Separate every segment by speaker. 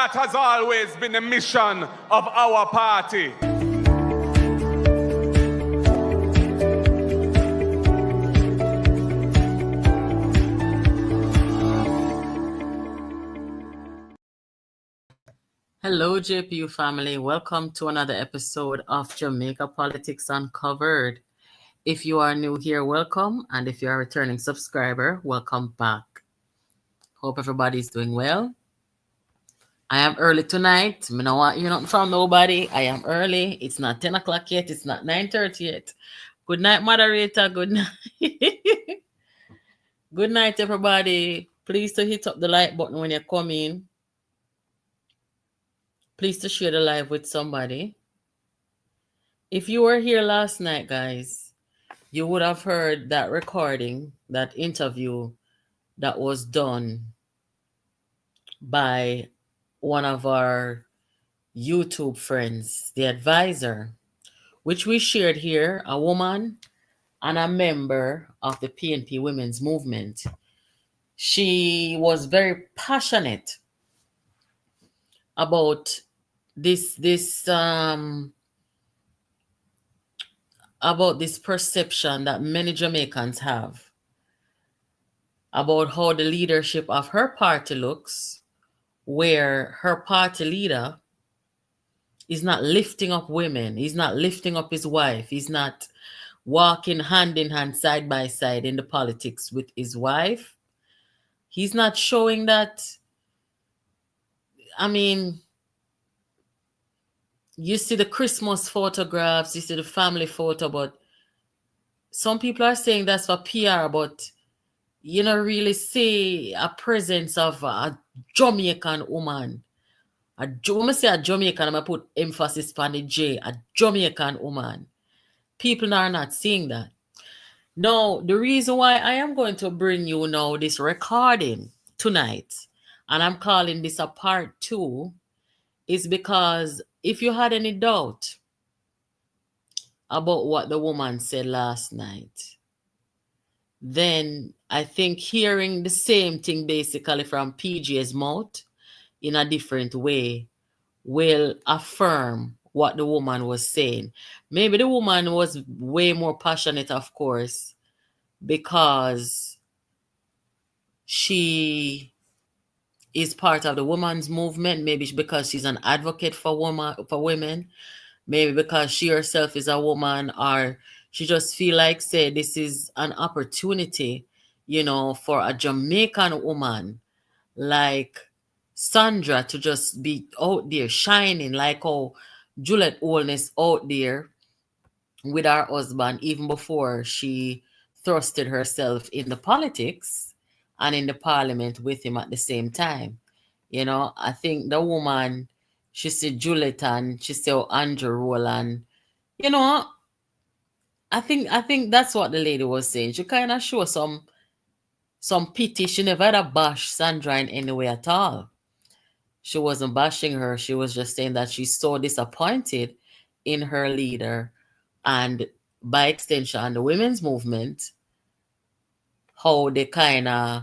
Speaker 1: That has always been the mission of our party.
Speaker 2: Hello, JPU family. Welcome to another episode of Jamaica Politics Uncovered. If you are new here, welcome. And if you are a returning subscriber, welcome back. Hope everybody's doing well. I am early tonight. I don't want you nothing from nobody. I am early. It's not 10 o'clock yet. It's not 9:30 yet. Good night, moderator. Good night. Good night, everybody. Please to hit up the like button when you come in. Please to share the live with somebody. If you were here last night, guys, you would have heard that recording, that interview that was done by one of our YouTube friends, the advisor, which we shared here, a woman and a member of the PNP Women's Movement. She was very passionate about this perception that many Jamaicans have about how the leadership of her party looks, where her party leader is not lifting up women, he's not lifting up his wife, he's not walking hand in hand, side by side in the politics with his wife. He's not showing that. I mean, you see the Christmas photographs, you see the family photo, but some people are saying that's for PR, but you don't really see a presence of a Jamaican woman. When I say a Jamaican, I'm going to put emphasis on the J, a Jamaican woman. People are not seeing that. Now, the reason why I am going to bring you now this recording tonight, and I'm calling this a part 2, is because if you had any doubt about what the woman said last night, then I think hearing the same thing basically from PJ's mouth in a different way will affirm what the woman was saying. Maybe the woman was way more passionate, of course, because she is part of the women's movement. Maybe because she's an advocate for women. Maybe because she herself is a woman, or she just feel like, say, this is an opportunity, for a Jamaican woman like Sandra to just be out there shining, like how Juliet Oldness out there with her husband even before she thrusted herself in the politics and in the parliament with him at the same time. I think the woman, she said Juliet and she said Andrew Rowland. I think that's what the lady was saying. She kind of show some pity. She never had a bash Sandra in any way at all. She wasn't bashing her. She was just saying that she's so disappointed in her leader and by extension the women's movement, how they kind of,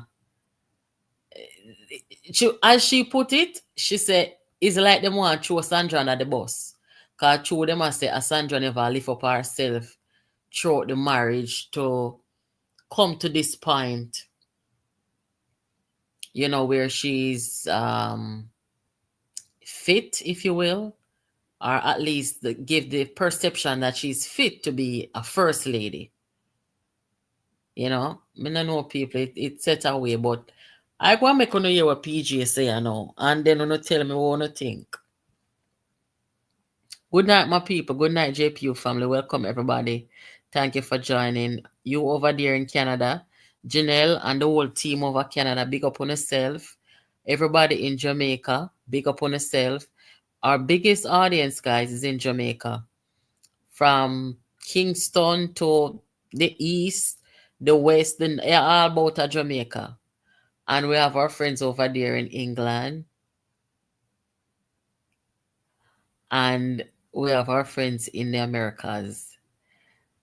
Speaker 2: as she put it, she said, it's like them want to throw Sandra under the bus. Because through them I say, Sandra never lift up herself throughout the marriage to come to this point, where she's fit, if you will, or at least give the perception that she's fit to be a first lady. I don't know people, it set away, but I go and make you hear what PG say, and then you tell me what you think. Good night, my people. Good night, JPU family. Welcome, everybody. Thank you for joining. You over there in Canada, Janelle and the whole team over Canada, big up on yourself. Everybody in Jamaica, big up on yourself. Our biggest audience, guys, is in Jamaica. From Kingston to the east, the west, all about Jamaica. And we have our friends over there in England. And we have our friends in the Americas.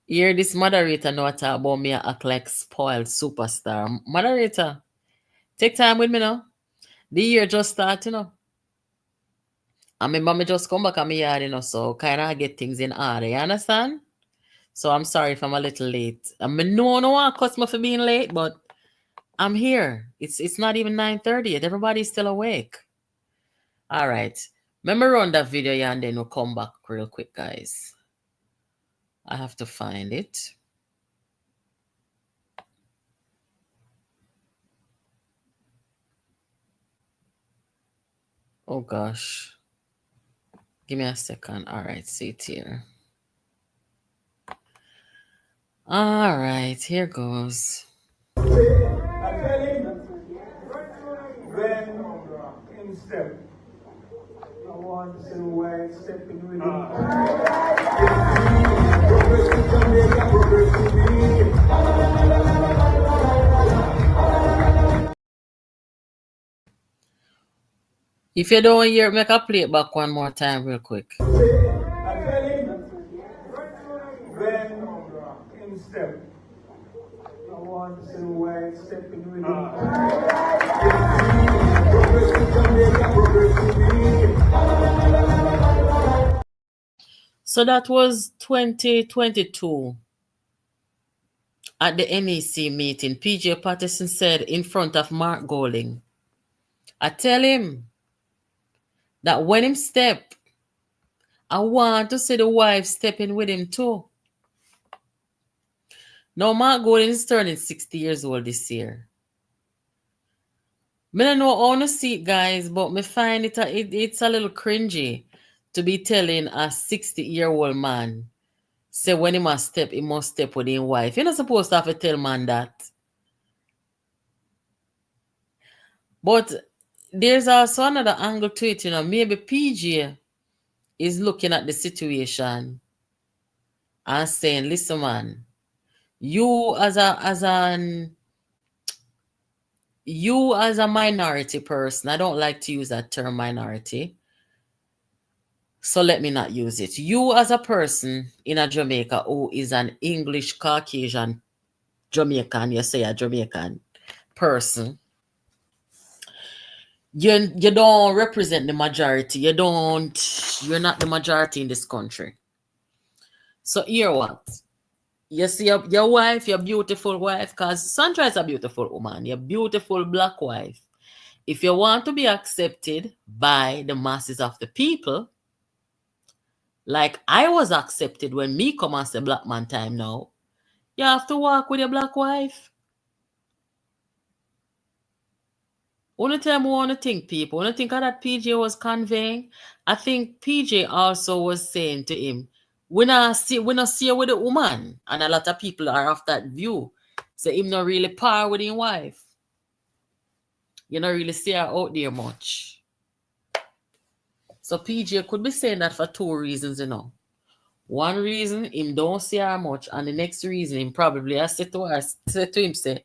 Speaker 2: Here, this moderator know talk about me act like spoiled superstar. Moderator, take time with me now. The year just started, I mean, mommy just come back on my yard, you know, so kind of get things in order. You understand? So I'm sorry if I'm a little late. I mean, no one customer for being late, but I'm here. It's not even 9:30 yet. Everybody's still awake. All right. Remember run that video, yeah, and then we'll come back real quick, guys. I have to find it. Oh, gosh. Give me a second. All right, see it here. All right, here goes.
Speaker 3: When in step, I want to see where stepping with
Speaker 2: If you don't hear, make a play it back one more time real quick.
Speaker 3: When in step, I want to see where stepping with
Speaker 2: So that was 2022 at the NEC meeting. PJ Patterson said in front of Mark Golding, I tell him that when him step, I want to see the wife stepping with him too. Now Mark Golding is turning 60 years old this year. I don't know how to see it, guys, but me find it's a little cringy to be telling a 60-year-old man, say when he must step with his wife. You're not supposed to have to tell man that. But there's also another angle to it, you know. Maybe PJ is looking at the situation and saying, listen, man, you as a minority person, I don't like to use that term minority, so let me not use it. You as a person in a Jamaica who is an English Caucasian Jamaican, you say a Jamaican person, you don't represent the majority. You're not the majority in this country. So here what? You see your wife, your beautiful wife, because Sandra is a beautiful woman, your beautiful black wife. If you want to be accepted by the masses of the people, like I was accepted when me come as a black man time now, you have to walk with your black wife. Only time we want to think, people. Only think that PJ was conveying. I think PJ also was saying to him, we not see you with the woman. And a lot of people are of that view. So him not really par with his wife. You don't really see her out there much. So PJ could be saying that for two reasons, you know. One reason, him don't see her much. And the next reason, him probably has said to him, say,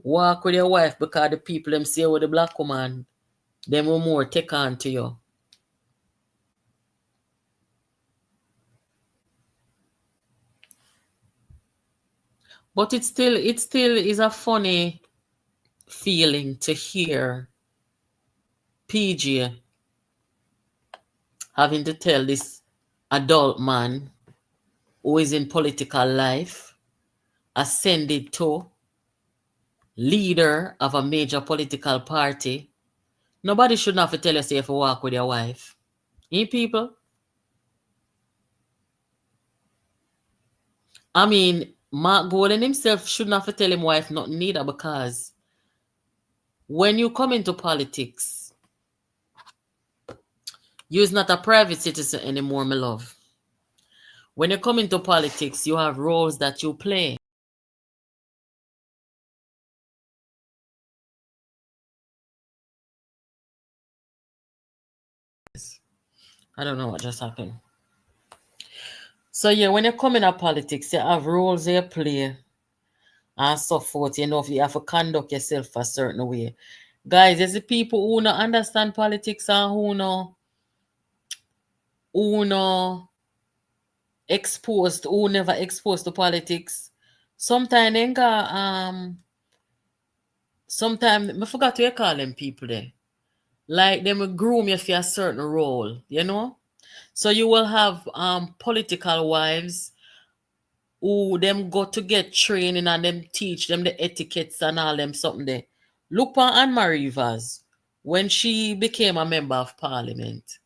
Speaker 2: walk with your wife because the people them see with the black woman, them will more take on to you. But it still is a funny feeling to hear PJ having to tell this adult man who is in political life, ascended to leader of a major political party. Nobody should have to tell you say if you walk with your wife. You people? I mean, Mark Gordon himself shouldn't have to tell him wife nothing neither, because when you come into politics, you're not a private citizen anymore, my love. When you come into politics, you have roles that you play. I don't know what just happened. So yeah, when you come into politics, you have roles you play and so forth. You know, if you have to conduct yourself a certain way. Guys, there's the people who don't understand politics and who never exposed to politics. Sometimes they got sometimes I forgot what you call them people there. like them will groom you for a certain role, you know. So you will have political wives who them go to get training and them teach them the etiquettes and all them something there. Look for Anne-Marie Vaz when she became a member of parliament.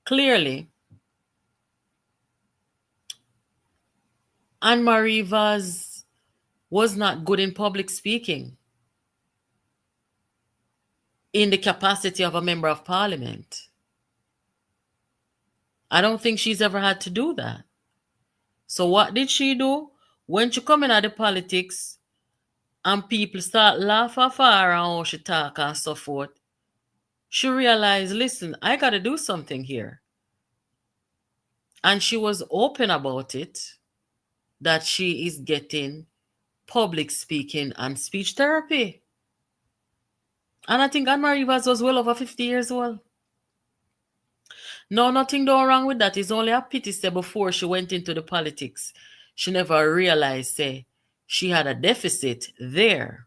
Speaker 2: Clearly, Anne-Marie Vaz was not good in public speaking in the capacity of a member of parliament. I don't think she's ever had to do that. So what did she do? When she come in at the politics and people start laughing at her and how she talk and so forth, she realized, listen, I got to do something here. And she was open about it, that she is getting public speaking and speech therapy. And I think Anne-Marie Vaz was well over 50 years old. No, nothing wrong with that. It's only a pity, say, before she went into the politics, she never realized, say, she had a deficit there.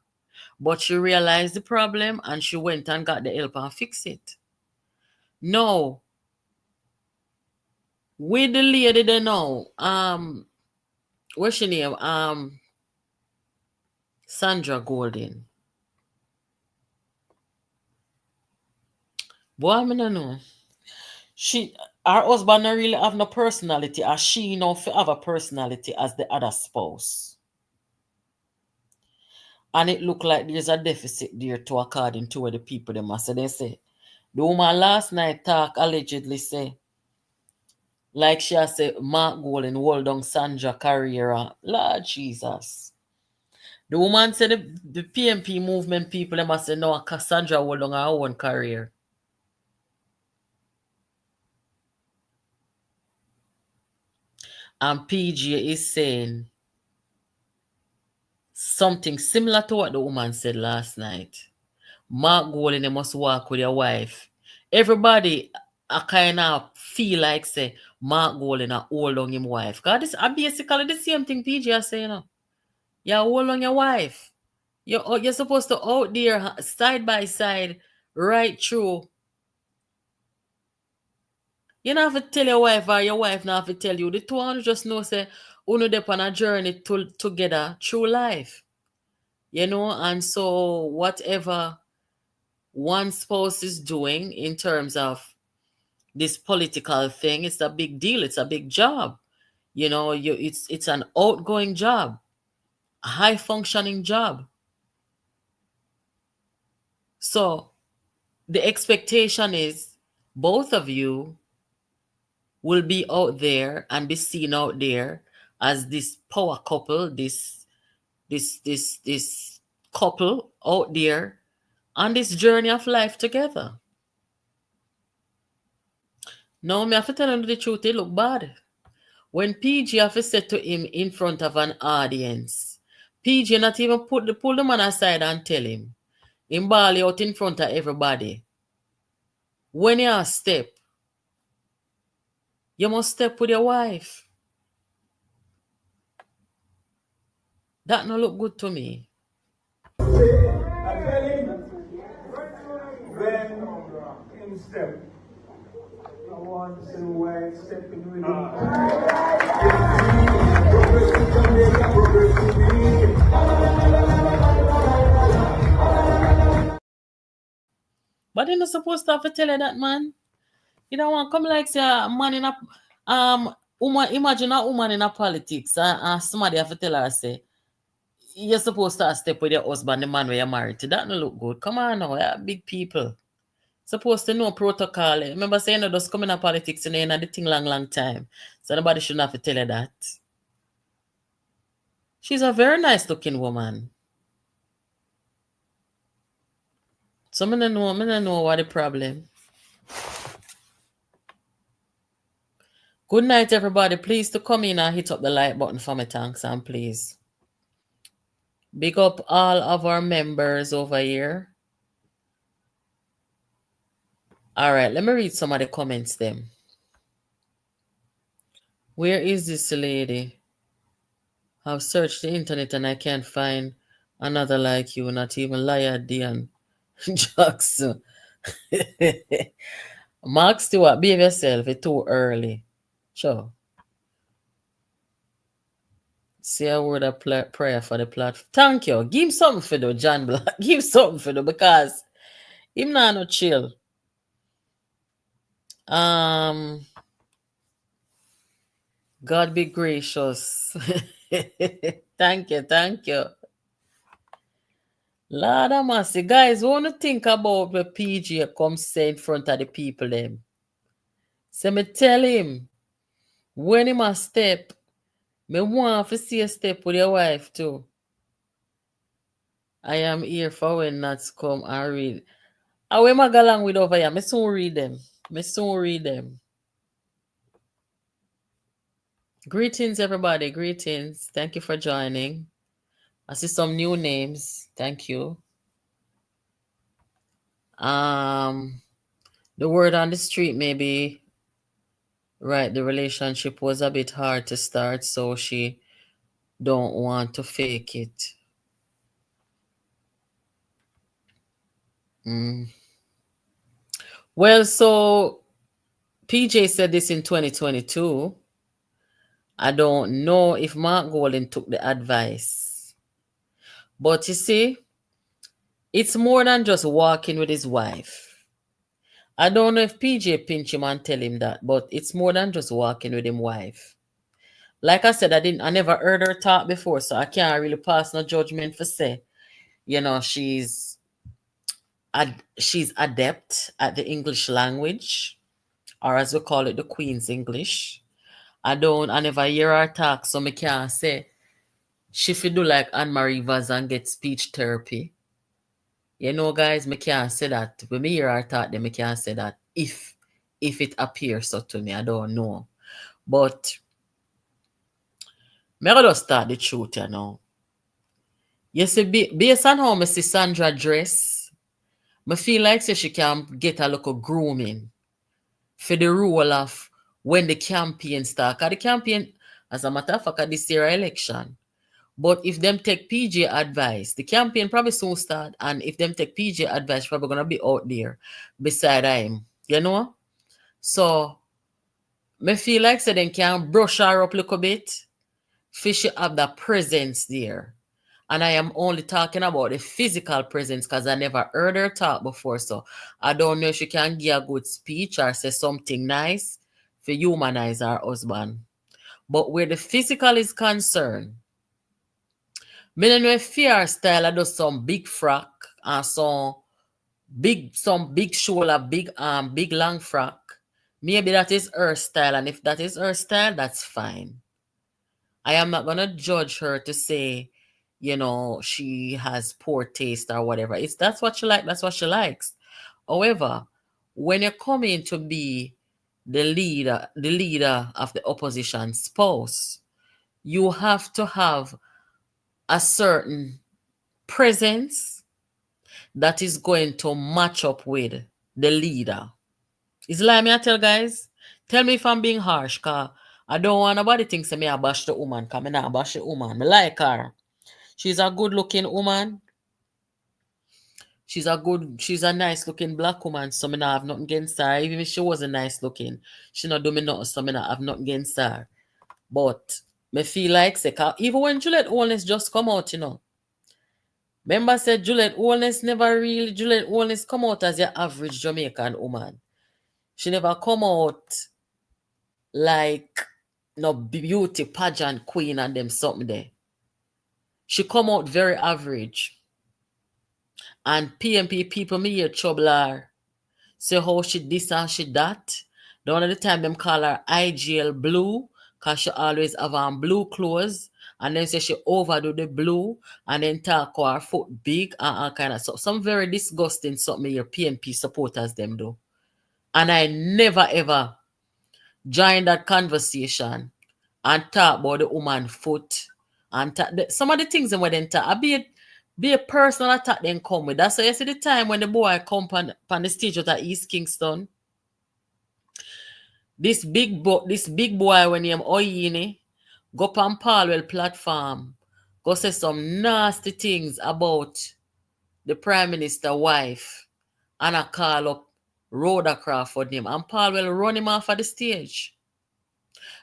Speaker 2: But she realized the problem and she went and got the help and fix it. No. With the lady they know, what's she name? Sandra Golden. Boy, I don't know. Her husband don't really have no personality, as she no have a personality as the other spouse. And it look like there's a deficit there too, according to what the people them say. They say the woman last night talk allegedly say, like she has said, Mark Golden hold on Sandra career. Lord Jesus. The woman said the PMP movement people they must say no, Cassandra hold on her own career. And PG is saying something similar to what the woman said last night. Mark Golden must walk with your wife. Everybody I kind of feel like say Mark Golden hold on him wife. Because this is basically the same thing PG is saying. You know? You hold on your wife. You're supposed to out there side by side right through. You don't have to tell your wife or your wife not have to tell you. The two of you just know say uno dey on a journey together through life. You know, and so whatever one spouse is doing in terms of this political thing, it's a big deal. It's a big job. You know, it's an outgoing job, a high functioning job. So the expectation is both of you will be out there and be seen out there as this power couple, this couple out there on this journey of life together. Now, me have to tell him the truth, it look bad. When PG have to say to him in front of an audience, PG not even pull the man aside and tell him. Him ball out in front of everybody. When you step, you must step with your wife. That no look good to me.
Speaker 3: I tell him, when him step, I want to see where stepping with
Speaker 2: But you're not supposed to have to tell you that, man. You don't want to come like say a man in a woman, imagine a woman in a politics and somebody have to tell her say you're supposed to step with your husband, the man where you're married to. That don't look good. Come on now, you're big people. Supposed to know protocol. Remember saying you know, just come in a politics and you know the thing long time. So nobody shouldn't have to tell her that. She's a very nice looking woman. So I don't know what the problem. Good night, everybody. Please to come in and hit up the like button for me, thanks, and please. Big up all of our members over here. All right, let me read some of the comments then. Where is this lady? I've searched the internet and I can't find another like you, not even Liar Dian Jackson. Mark Stewart, behave yourself. It's too early. Sure. Say a word of prayer for the platform. Thank you. Give him something for the John Black. Give him something for the because him not no chill. God be gracious. Thank you, thank you. Lord have mercy. Guys, want to think about the PG come say in front of the people them. So me tell him, when him a step, me want to see a step with your wife too. I am here for when nuts come and read. I will go along with over here. Me soon read them. Me soon read them. Greetings, everybody. Greetings. Thank you for joining. I see some new names. Thank you. The word on the street maybe right. The relationship was a bit hard to start, so she don't want to fake it. Well, so PJ said this in 2022. I don't know if Mark Golden took the advice. But you see, it's more than just walking with his wife. I don't know if PJ pinch him and tell him that, but it's more than just walking with his wife. Like I said, I never heard her talk before, so I can't really pass no judgment for say, she's adept at the English language, or as we call it, the Queen's English. I never hear her talk, so I can't say she should do like Anne-Marie Vaz and get speech therapy. Guys, I can't say that. When me hear her talk, then I can't say that if it appears so to me. I don't know. But I'm going to start the truth, You see, based on how I see Sandra dress, I feel like she can get a little grooming for the role of when the campaign starts. Because the campaign, as a matter of fact, this year election. But if them take PJ advice, the campaign probably soon start. And if them take PJ advice, probably going to be out there beside him. So, I feel like they can brush her up a little bit. She have that presence there. And I am only talking about the physical presence because I never heard her talk before. So I don't know if she can give a good speech or say something nice to humanize her husband. But where the physical is concerned, I don't know if her style does some big frock and some big shoulder, big arm, big long frock. Maybe that is her style. And if that is her style, that's fine. I am not going to judge her to say, she has poor taste or whatever. That's what she likes. That's what she likes. However, when you're coming to be the leader of the opposition spouse, you have to have a certain presence that is going to match up with the leader. Is like me I tell guys? Tell me if I'm being harsh, because I don't want nobody thinks me I bash the woman, because I not bash the woman. I like her. She's a good looking woman. She's a nice looking black woman, so I not have nothing against her. Even if she wasn't nice looking, she not do me nothing, so I not have nothing against her. But me feel like even when Juliet Holness just come out, remember said Juliet Holness come out as your average Jamaican woman. She never come out like no beauty pageant queen and them something there. She come out very average. And PMP people me hear trouble her. Say how she this and she that. The one of the time them call her IGL blue, because she always have on blue clothes. And then say she overdo the blue and then talk her foot big and all kind of stuff. Some very disgusting something your PNP supporters them do. And I never ever join that conversation and talk about the woman foot and some of the things that when they talk, be a personal attack then come with. That's why you see the time when the boy come on the stage at East Kingston. This big boy when him Oyini go on Palwell platform, go say some nasty things about the Prime Minister wife and I call up Rhoda for him, and Paul will run him off of the stage.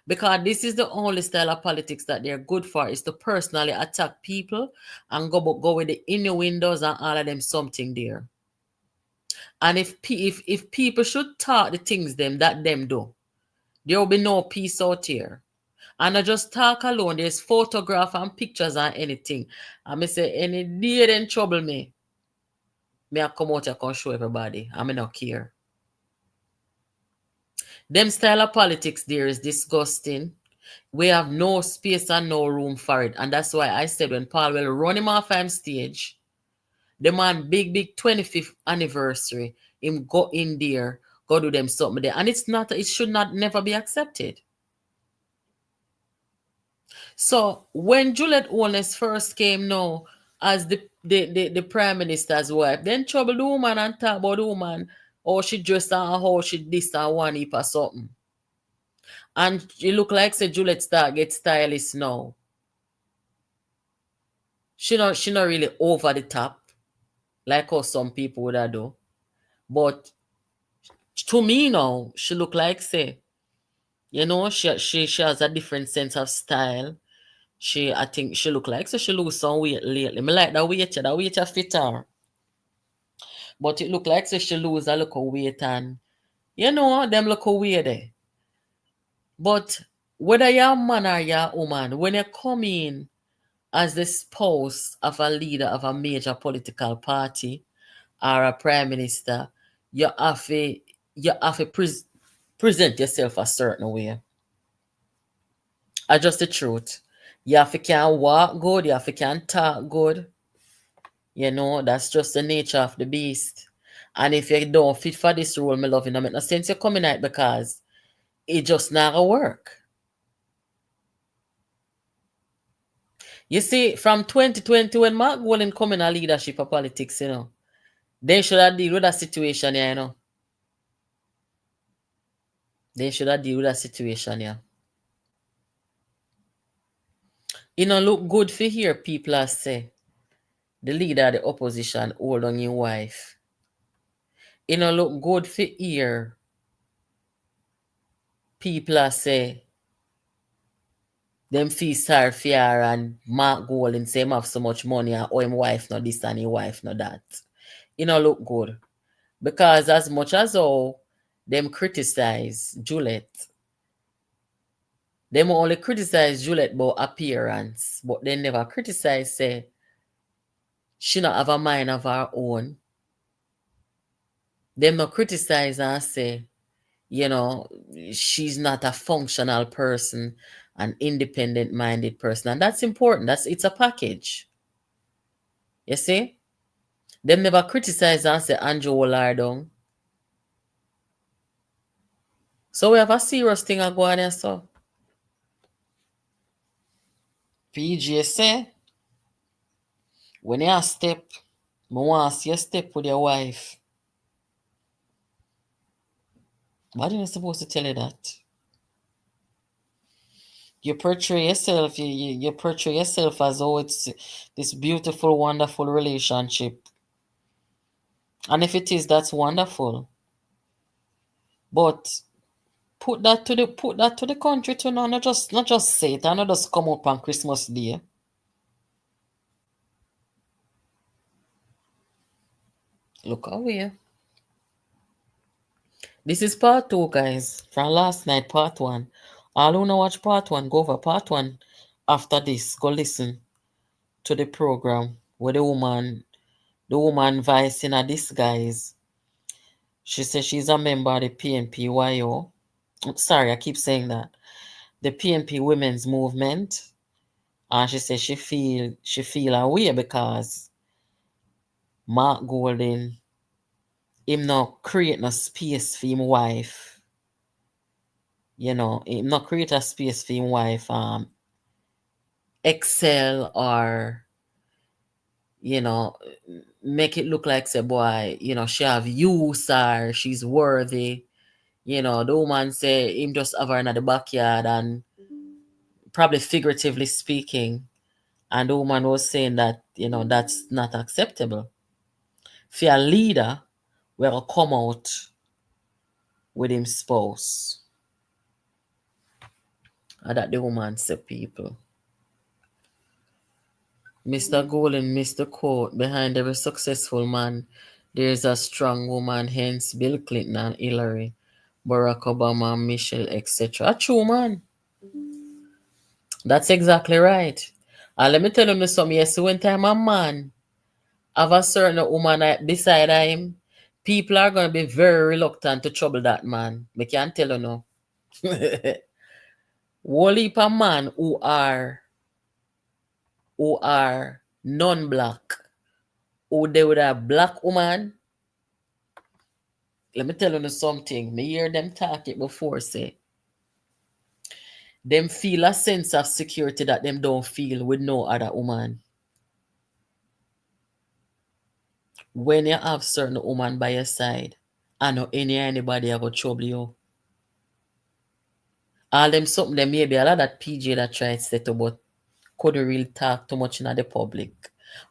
Speaker 2: Because this is the only style of politics that they're good for, is to personally attack people and go with the innuendos and all of them something there. And if people should talk the things that them do, there will be no peace out here. And I just talk alone. There's photograph and pictures and anything. And me say, any day then trouble me I come out here and show everybody. I me not care. Them style of politics there is disgusting. We have no space and no room for it. And that's why I said when Paul will run him off on stage, the man big 25th anniversary, him go in there, go do them something there. And it should not never be accepted. So when Juliet Owens first came now as the Prime Minister's wife, then trouble the woman and talk about the woman, how she dressed and how she this and one heap or something. And it look like say Juliet start get stylish now. She not really over the top, like how some people would have do. But to me now, she look like say, you know, she has a different sense of style. I think she look like so she lose some weight lately. Me like that weight fit her. But it look like so she lose a little weight and you know them little weight there. But whether you're a man or you're a woman, when you come in as the spouse of a leader of a major political party or a prime minister, you have to present yourself a certain way. That's just the truth. You have to can walk good, you have to can talk good. You know, that's just the nature of the beast. And if you don't fit for this role, my love, it don't make no sense you're coming out because it just not gonna work. You see, from 2020 when Mark Wallen come in a leadership of politics, you know, they should have deal with that situation, yeah, you know. They should have deal with that situation, yeah. It don't look good for hear people as say the leader of the opposition hold on your wife. It don't look good for hear people as say them feel sorry for her and Mark Golding say him have so much money and him wife not this and his wife not that. It don't look good. Because as much as how them criticize Juliet, them only criticize Juliet about appearance, but they never criticize say she not have a mind of her own. Them not criticize and say, you know, she's not a functional person, an independent-minded person. And that's important. It's a package. You see? Them never criticize and say Andrew will lie down. So we have a serious thing going here, so. PJ say, when you step, I want to see you step with your wife. Why didn't I supposed to tell you that? You portray yourself, you portray yourself as oh it's this beautiful, wonderful relationship. And if it is, that's wonderful. But put that to the country to now, not just say it, and not just come up on Christmas Day. Look away. This is part 2, guys. From last night, part 1. All who know watch part 1, go over part 1. After this, go listen to the program where the woman vice in a disguise. She says she's a member of the PNP-YO. Sorry, I keep saying that. The PNP Women's Movement. And she says she feel away because Mark Golding him not create no space for him wife. You know, him not create a space for him wife excel or you know make it look like say boy, you know, she have use or she's worthy. You know, the woman say him just have her in the backyard and probably figuratively speaking. And the woman was saying that, you know, that's not acceptable. For a leader, will come out with him spouse. And that the woman say, people. Mr. Golden, Mr. Quote, behind every successful man, there is a strong woman, hence Bill Clinton and Hillary, Barack Obama, Michelle, etc. A true man. That's exactly right. And let me tell you something. Yes, when time a man have a certain woman beside him, people are going to be very reluctant to trouble that man. I can't tell you no. Whole heap of man who are non-black, who they with a black woman. Let me tell you something. Me hear them talk it before, say. Them feel a sense of security that them don't feel with no other woman. When you have certain woman by your side, I know anybody ever trouble you. All them something them maybe a lot of that PJ that tried to set up, but couldn't really talk too much in the public.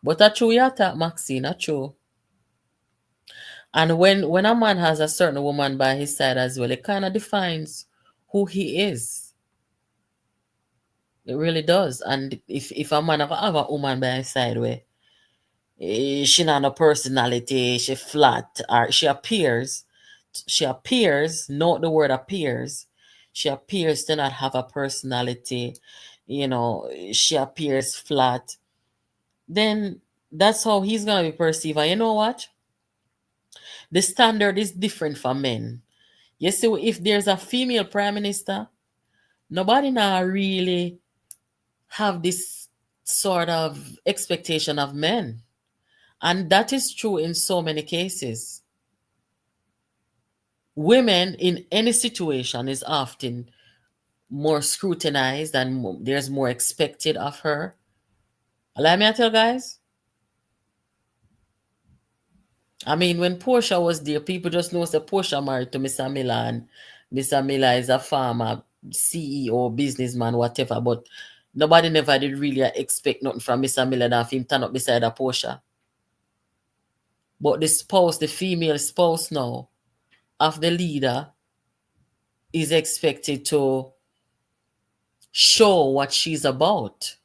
Speaker 2: But that's true, you talk, Maxine, that's true. And when a man has a certain woman by his side as well, it kind of defines who he is. It really does. And if a man have a woman by his side where she not a personality, she flat, or she appears, note the word appears, she appears to not have a personality, she appears flat, then that's how he's going to be perceived. And you know what? The standard is different for men. You see, if there's a female prime minister, nobody now really have this sort of expectation of men. And that is true in so many cases. Women in any situation is often more scrutinized and there's more expected of her. Allow me to tell guys. I mean, when Portia was there, people just know that Portia married to Mr. Miller, and Mr. Miller is a farmer, CEO, businessman, whatever. But nobody never did really expect nothing from Mr. Miller than him turn up beside a Portia. But the spouse, the female spouse now of the leader, is expected to show what she's about.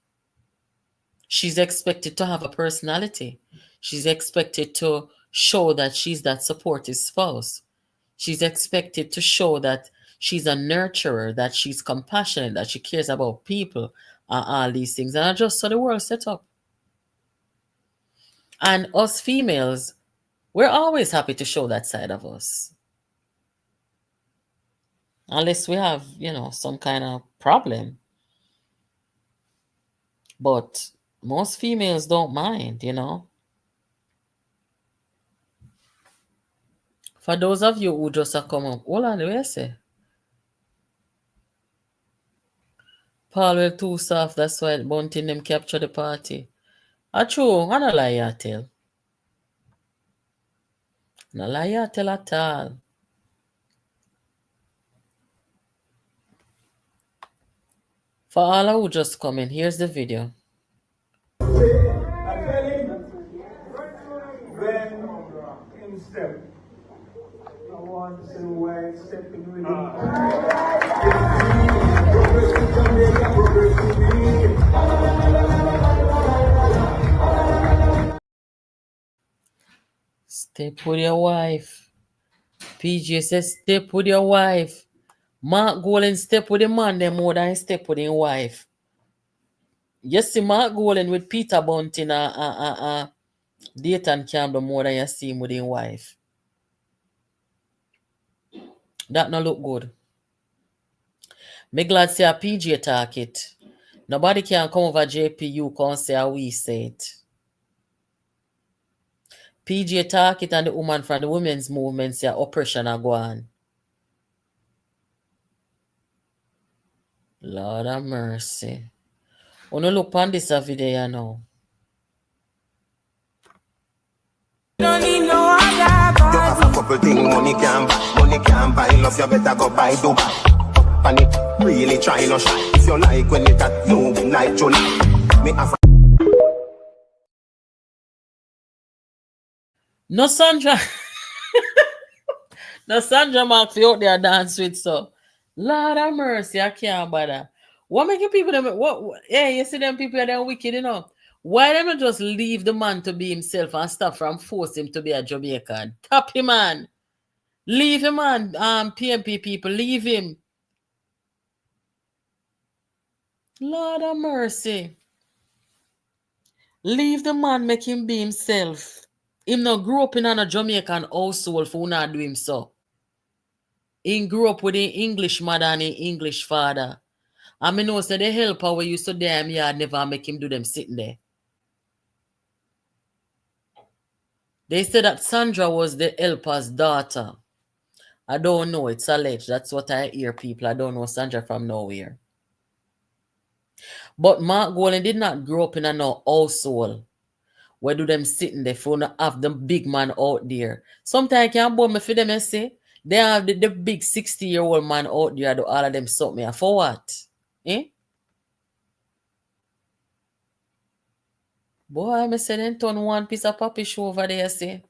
Speaker 2: She's expected to have a personality. She's expected to show that she's that supportive spouse. She's expected to show that she's a nurturer, that she's compassionate, that she cares about people, and all these things. And I just saw the world set up. And us females, we're always happy to show that side of us. Unless we have, some kind of problem. But most females don't mind, For those of you who just have come up, hold on, what you say? Paul will too soft, that's why Bunting them capture the party. True, I don't lie you tell. No lie you tell at all. For all who just come in, here's the video.
Speaker 3: I tell him, when him step, I want to see where he's stepping with
Speaker 2: Step with your wife. PJ says step with your wife. Mark Golden step with the man them more than step with his wife. You see Mark Golden with Peter Bunting Dayton Campbell more than you see him with his wife. That no look good. Me glad say a PJ talk it. Nobody can come over JPU can say how we say it. PJ talk it and the woman from the women's movement say oppression a go on. Lord have mercy. Wanna look on this video now.
Speaker 4: Don't need no other body. You have a couple things money can buy. Love you better go buy Dubai. And it really try no shy. If you like when it at you like Johnny. Me have
Speaker 2: No, Sandra. Now Sandra Marks you out there dance with so. Lord have mercy, I can't bother. What making people them yeah, you see them people are them wicked, you know. Why them not just leave the man to be himself and stop from force him to be a Jamaican? Tap him, man. Leave him, man. PMP people, leave him. Lord have mercy. Leave the man, make him be himself. Him not grew up in a Jamaican household for not do him so. He grew up with an English mother and an English father. And me know say the helper where used to damn yard never make him do them sitting there. They said that Sandra was the helper's daughter. I don't know, it's alleged. That's what I hear people. I don't know Sandra from nowhere. But Mark Golden did not grow up in a no household. Where do them sitting there for not have the big man out there? Sometimes I can't bore me for them and say they have the big 60-year-old man out there do all of them something. For what? Eh? Boy, I say then turn one piece of puppy show over there, say.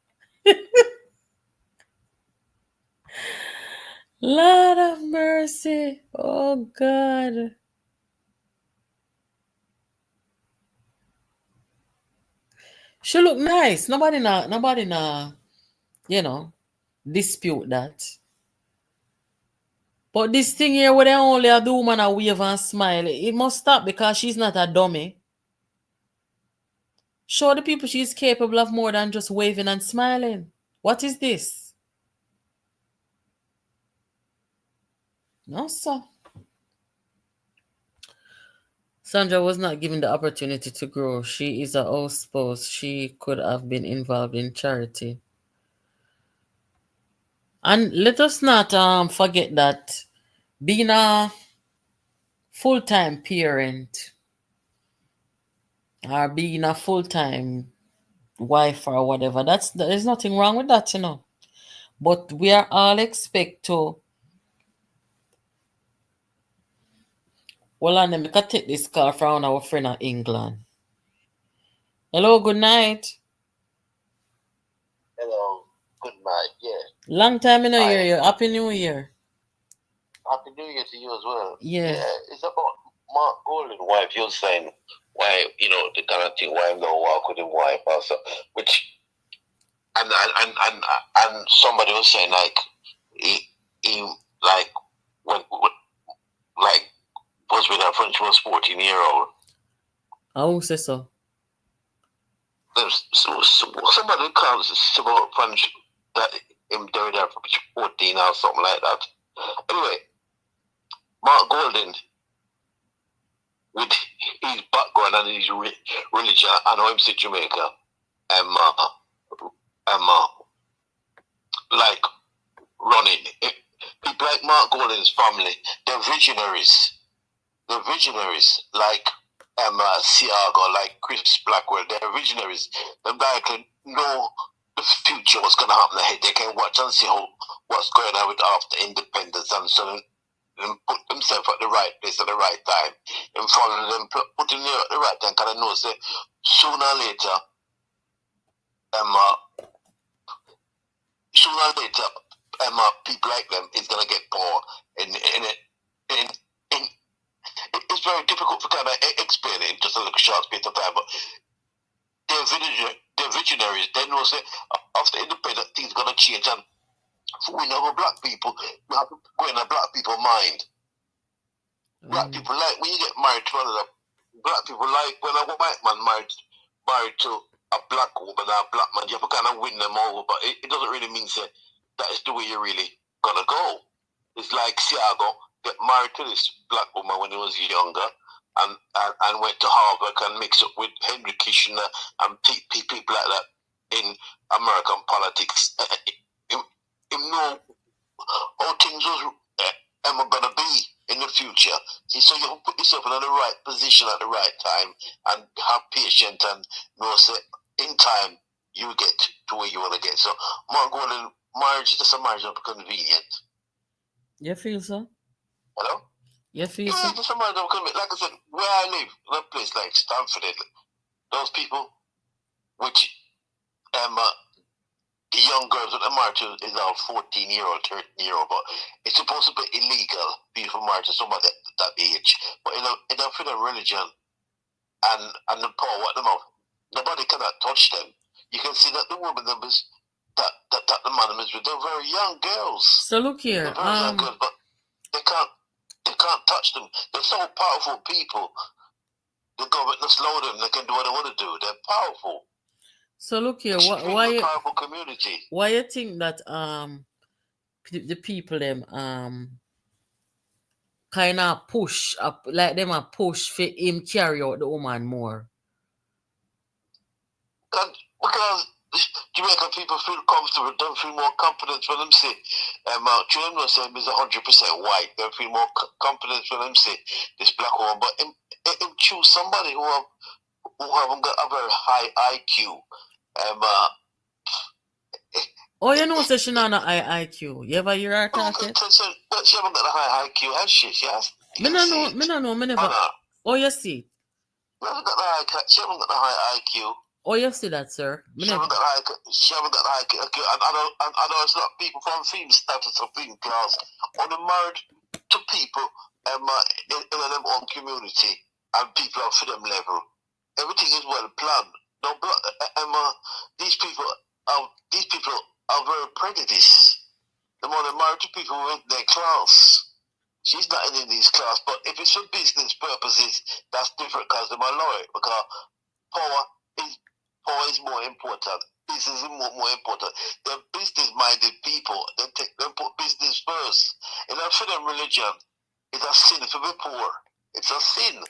Speaker 2: Lord of mercy. Oh, God. She look nice. Nobody you know, dispute that. But this thing here where they only do woman a wave and smile, it must stop because she's not a dummy. Show the people she's capable of more than just waving and smiling. What is this? No, sir. Sandra was not given the opportunity to grow. She is a house spouse. She could have been involved in charity. And let us not forget that being a full-time parent or being a full-time wife or whatever, there's nothing wrong with that, you know. But we are all expect to. Well, and we can take this call from our friend in England. Hello, good night.
Speaker 5: Hello, good night. Yeah.
Speaker 2: Long time in a year. You. Happy New Year.
Speaker 5: Happy New Year to you as well.
Speaker 2: Yeah.
Speaker 5: It's about Mark Golden wife. You're saying why, you know, the kind of thing why I'm gonna walk with his wife also, which and somebody was saying like he like when like was with her friend. She was 14-year-old.
Speaker 2: Who says so?
Speaker 5: Somebody comes about friendship that him doing that for 14 or something like that. Anyway, Mark Golden, with his background and his religion, I know him to Jamaica, like running. People like Mark Golden's family, they're visionaries. They're visionaries like Siago, like Chris Blackwell. They're visionaries. Them guys can know the future, what's going to happen ahead. They can watch and see what's going on with after independence and so on. And put themselves at the right place at the right time and follow them, put them there at the right time, because I know say sooner or later, people like them is gonna get power, and it's very difficult to kind of explain it in just a little short space of time. But they're visionaries. They know say after independence things are gonna change, and we know black people, we have to go in a black people mind. Black people like when you get married to another. Black people like when a white man married to a black woman or a black man, you have to kind of win them over, but it doesn't really mean say that is the way you're really gonna go. It's like Siago get married to this black woman when he was younger and went to Harvard and mixed up with Henry Kissinger and people like that in American politics. Him know how things was gonna be in the future. So you put yourself in the right position at the right time and have patience and know say in time you get to where you want to get. So Mark Golden, marriage is just a marriage of convenience.
Speaker 2: You feel so?
Speaker 5: Hello?
Speaker 2: You feel
Speaker 5: Yeah,
Speaker 2: so?
Speaker 5: just a marriage of convenience. Like I said, where I live, in a place like Stamford, those people which the young girls that are married to is now 14-year-old, 13-year-old, but it's supposed to be illegal for you to marry to somebody that age. But in a freedom religion and the power at the mouth, nobody cannot touch them. You can see that the women numbers that the man is with, they're very young girls.
Speaker 2: So look here,
Speaker 5: They're very young girls, but they can't touch them. They're so powerful people. The government doesn't slow them. They can do what they want to do. They're powerful.
Speaker 2: So look here,
Speaker 5: Extremely powerful community.
Speaker 2: why you think that the people them kind of push up, like them a push for him carry out the woman more?
Speaker 5: Because Jamaican people feel comfortable, don't feel more confidence when them say, children will say he's 100% white. They feel more confidence when them say this black woman. But him choose somebody who haven't got a very high IQ.
Speaker 2: Oh, you know, so she not a high IQ. You ever hear her talking?
Speaker 5: But she haven't got a high IQ, has she? She has.
Speaker 2: Me no, me never. Oh, you see.
Speaker 5: She haven't got a high IQ.
Speaker 2: Oh, you see that, sir?
Speaker 5: She haven't got high IQ. I know it's not people from film status or film class. Only married to people in them own community and people of freedom level. Everything is well planned. No, these people are very prejudiced. The more they're married to people within their class. She's not in these class, but if it's for business purposes, that's different because they're my lawyer. Because power is more important. Business is more important. They're business-minded people. They put business first. In our freedom religion, it's a sin to be poor. It's a sin.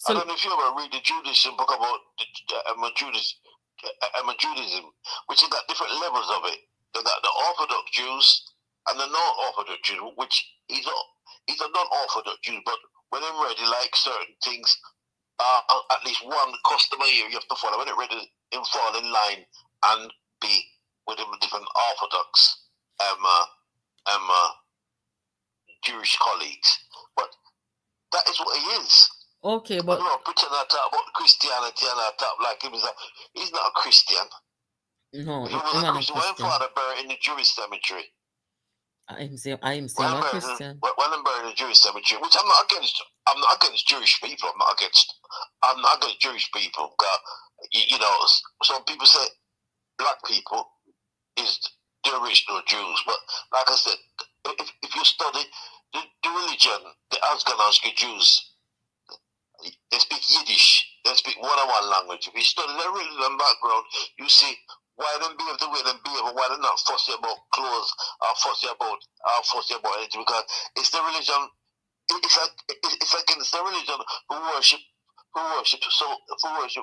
Speaker 5: I don't know if you ever read the Judaism book about Judaism, which has got different levels of it. They got the Orthodox Jews and the non-Orthodox Jews, which he's a non-Orthodox Jew, but when they're ready, like certain things, at least one custom a year you have to follow. When they're ready, fall in line and be with the different Orthodox Jewish colleagues. But that is what he is.
Speaker 2: Okay, but
Speaker 5: I'm not pretending to talk about Christianity and I talk like he's not a Christian.
Speaker 2: no,
Speaker 5: If he was a Christian, when
Speaker 2: Christian.
Speaker 5: father buried in the Jewish cemetery.
Speaker 2: I'm saying a Christian.
Speaker 5: When I'm buried in the Jewish cemetery, which I'm not against Jewish people. I'm not against Jewish people. You know, some people say black people is the original Jews, but like I said, if you study the religion, the Ashkenazi Jews, they speak Yiddish. They speak one-on-one language. If you study their religion background, you see why they behave the way they behave and why they're not fussy about clothes or fussy about anything. Because it's the religion. It's against the religion who worship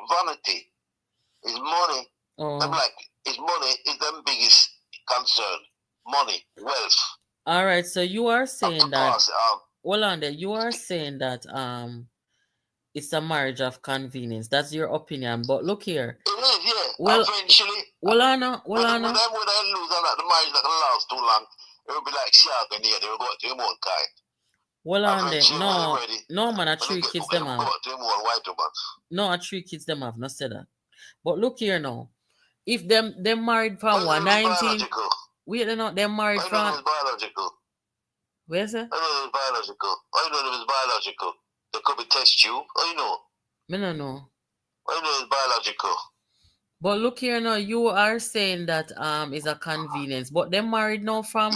Speaker 5: vanity. It's money.
Speaker 2: Oh.
Speaker 5: I'm like, it's money is their biggest concern. Money, wealth.
Speaker 2: All right, so you are saying that.
Speaker 5: Pass,
Speaker 2: Hold on there. You are saying that it's a marriage of convenience. That's your opinion. But look here.
Speaker 5: It is, yeah.
Speaker 2: Well,
Speaker 5: eventually,
Speaker 2: when I lose,
Speaker 5: and like the marriage not gonna last too long, it will be like shark and yeah, they will go out to their own kind.
Speaker 2: Well, on there.
Speaker 5: Eventually,
Speaker 2: No, man, I 3 kids them
Speaker 5: Go
Speaker 2: have.
Speaker 5: out to their own white woman.
Speaker 2: No, I 3 kids them have. Not say that. But look here now. If them married from 119, wait, they're married from.
Speaker 5: I know it's biological.
Speaker 2: Where's it?
Speaker 5: I know it's biological. I know it's biological. There could be test tube. I know.
Speaker 2: Me no know.
Speaker 5: I know it's biological.
Speaker 2: But look here now, you are saying that is a convenience. But they're married now from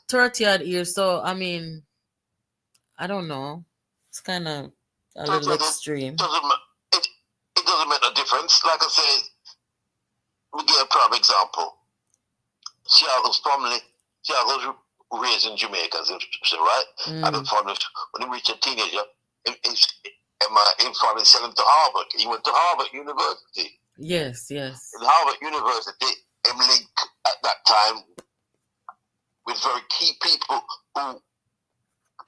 Speaker 2: 30 odd years. So I mean, I don't know. It's kind of a little extreme.
Speaker 5: It doesn't make a difference. Like I said, we get a prime example. Chiago's family, Chiago's raised in Jamaica, right? And the family, when he reached a teenager, his family sent him to Harvard. He went to Harvard University.
Speaker 2: Yes. In
Speaker 5: Harvard University, him linked at that time with very key people who,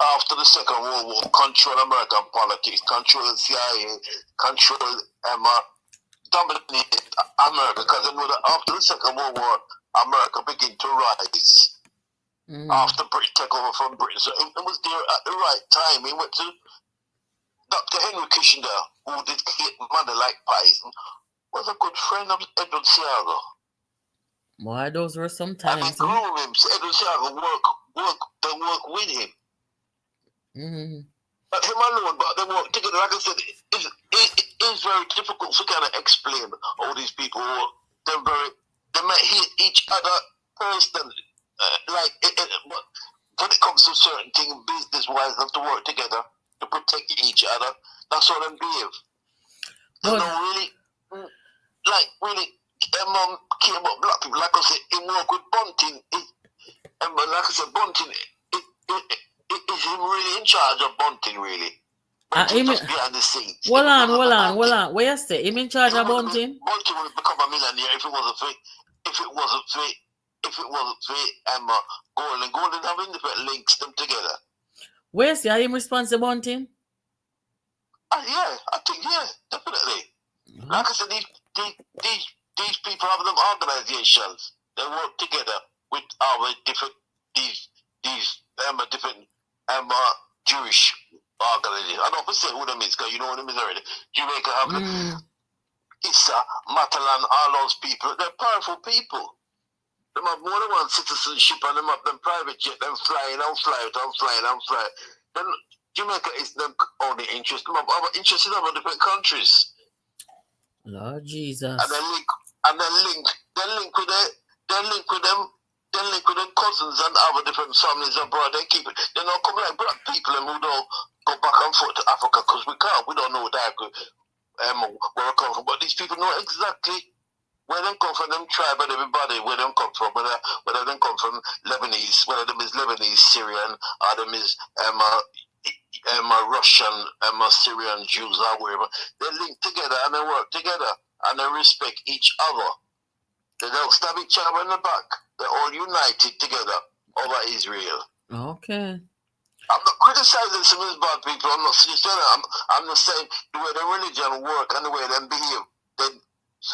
Speaker 5: after the Second World War, controlled American politics, controlled the CIA, controlled dominated America. Because they know that after the Second World War, America began to rise. After Britain took over from Britain. So it was there at the right time. He went to Dr. Henry Kissinger, who did hit money like pies, was a good friend of Edward Seago.
Speaker 2: Why those were some
Speaker 5: And
Speaker 2: times.
Speaker 5: they groom him. So Edward Sharp work with him.
Speaker 2: Mm-hmm.
Speaker 5: But him alone, but they work together. Like I said, it's very difficult to kind of explain all these people. They might hate each other personally. But when it comes to certain things, business-wise, they have to work together to protect each other. That's how they behave. They
Speaker 2: But
Speaker 5: don't really, care about black people. Like I said, he work with Bunting. Like I said, Bunting, is him really in charge of Bunting, really? Bunting just behind the scenes.
Speaker 2: Hold on. Where you say? Him in charge of Bunting?
Speaker 5: Bunting would become a millionaire if it wasn't for Golden. Golden have independent links them together.
Speaker 2: Where say? Are him responsible Bunting?
Speaker 5: Yeah, I think, yeah, definitely.
Speaker 2: Mm-hmm.
Speaker 5: Like I said, these people have them organizations. They work together with our different different Jewish organizations. I don't know if I say who them is, because you know what them is already. Jamaica have Issa, Matalan, all those people. They're powerful people. They have more than one citizenship, and them have them private jet, them flying. Then Jamaica is them only interest. Them have other interests in other different countries.
Speaker 2: Lord Jesus.
Speaker 5: And then link with them cousins and other different families abroad. They keep it. They don't come like black people and who don't go back and forth to Africa because we can't. We don't know that where we come from. But these people know exactly where they come from. Them tribe and everybody where they come from. Whether they come from Lebanese, whether them is Lebanese, Syrian, or them is Russian, Syrian Jews or wherever. They link together and they work together and they respect each other. They don't stab each other in the back. They're all united together over Israel.
Speaker 2: Okay.
Speaker 5: I'm not criticizing some of these bad people. I'm not saying that. I'm just saying the way their religion work and the way they behave. They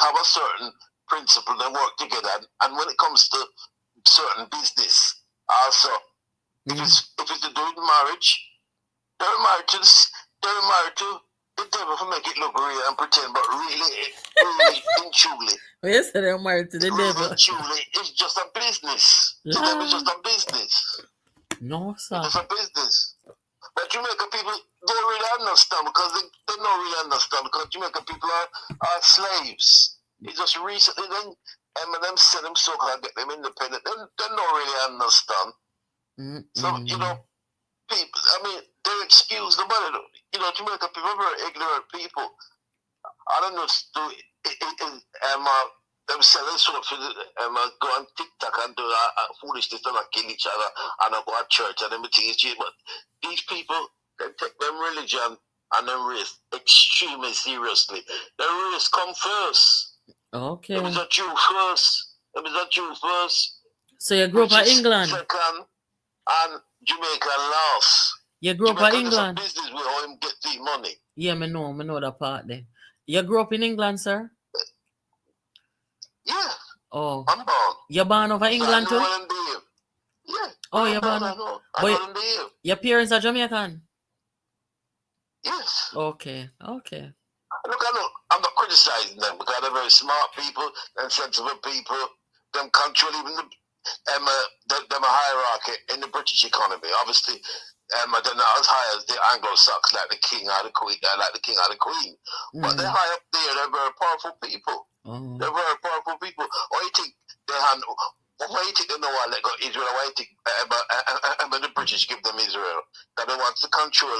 Speaker 5: have a certain principle. They work together. And when it comes to certain business, also, if it's to do with marriage, they're married to the devil for make it look real and pretend, but really and truly.
Speaker 2: Yes, they're married to the devil.
Speaker 5: Truly, it's just a business. The devil is just a business.
Speaker 2: No, sir.
Speaker 5: It's a business. But Jamaica people don't really understand because they don't really understand because Jamaica people are slaves. It's just recently then them sell them so called get them independent. They don't really understand. So, people, they excuse the money. Jamaica people are very ignorant people. I don't know them selling sort of go on TikTok and do foolishness and kill each other and go to church and everything. But these people, they take them religion and them race extremely seriously. Their race come first.
Speaker 2: Okay.
Speaker 5: It was a Jew first.
Speaker 2: So you grew up in England?
Speaker 5: Second, and Jamaica last.
Speaker 2: You grew up in England?
Speaker 5: It's a business where all him get the money.
Speaker 2: Yeah, I know that part there. You grew up in England, sir?
Speaker 5: Yeah.
Speaker 2: Oh.
Speaker 5: I'm born.
Speaker 2: You're born over England too?
Speaker 5: Yeah.
Speaker 2: Oh, you're born.
Speaker 5: But
Speaker 2: your parents are Jamaican?
Speaker 5: Yes.
Speaker 2: Okay.
Speaker 5: Look, I'm not criticizing them because they're very smart people and sensible people. Them control even them a hierarchy in the British economy. Obviously, they're not as high as the Anglo-Saxons, like the king or the queen, But they're high up there. They're very powerful people.
Speaker 2: Oh.
Speaker 5: They're very powerful people. Why you think they know why they got Israel? Why you think the British give them Israel? That they want to control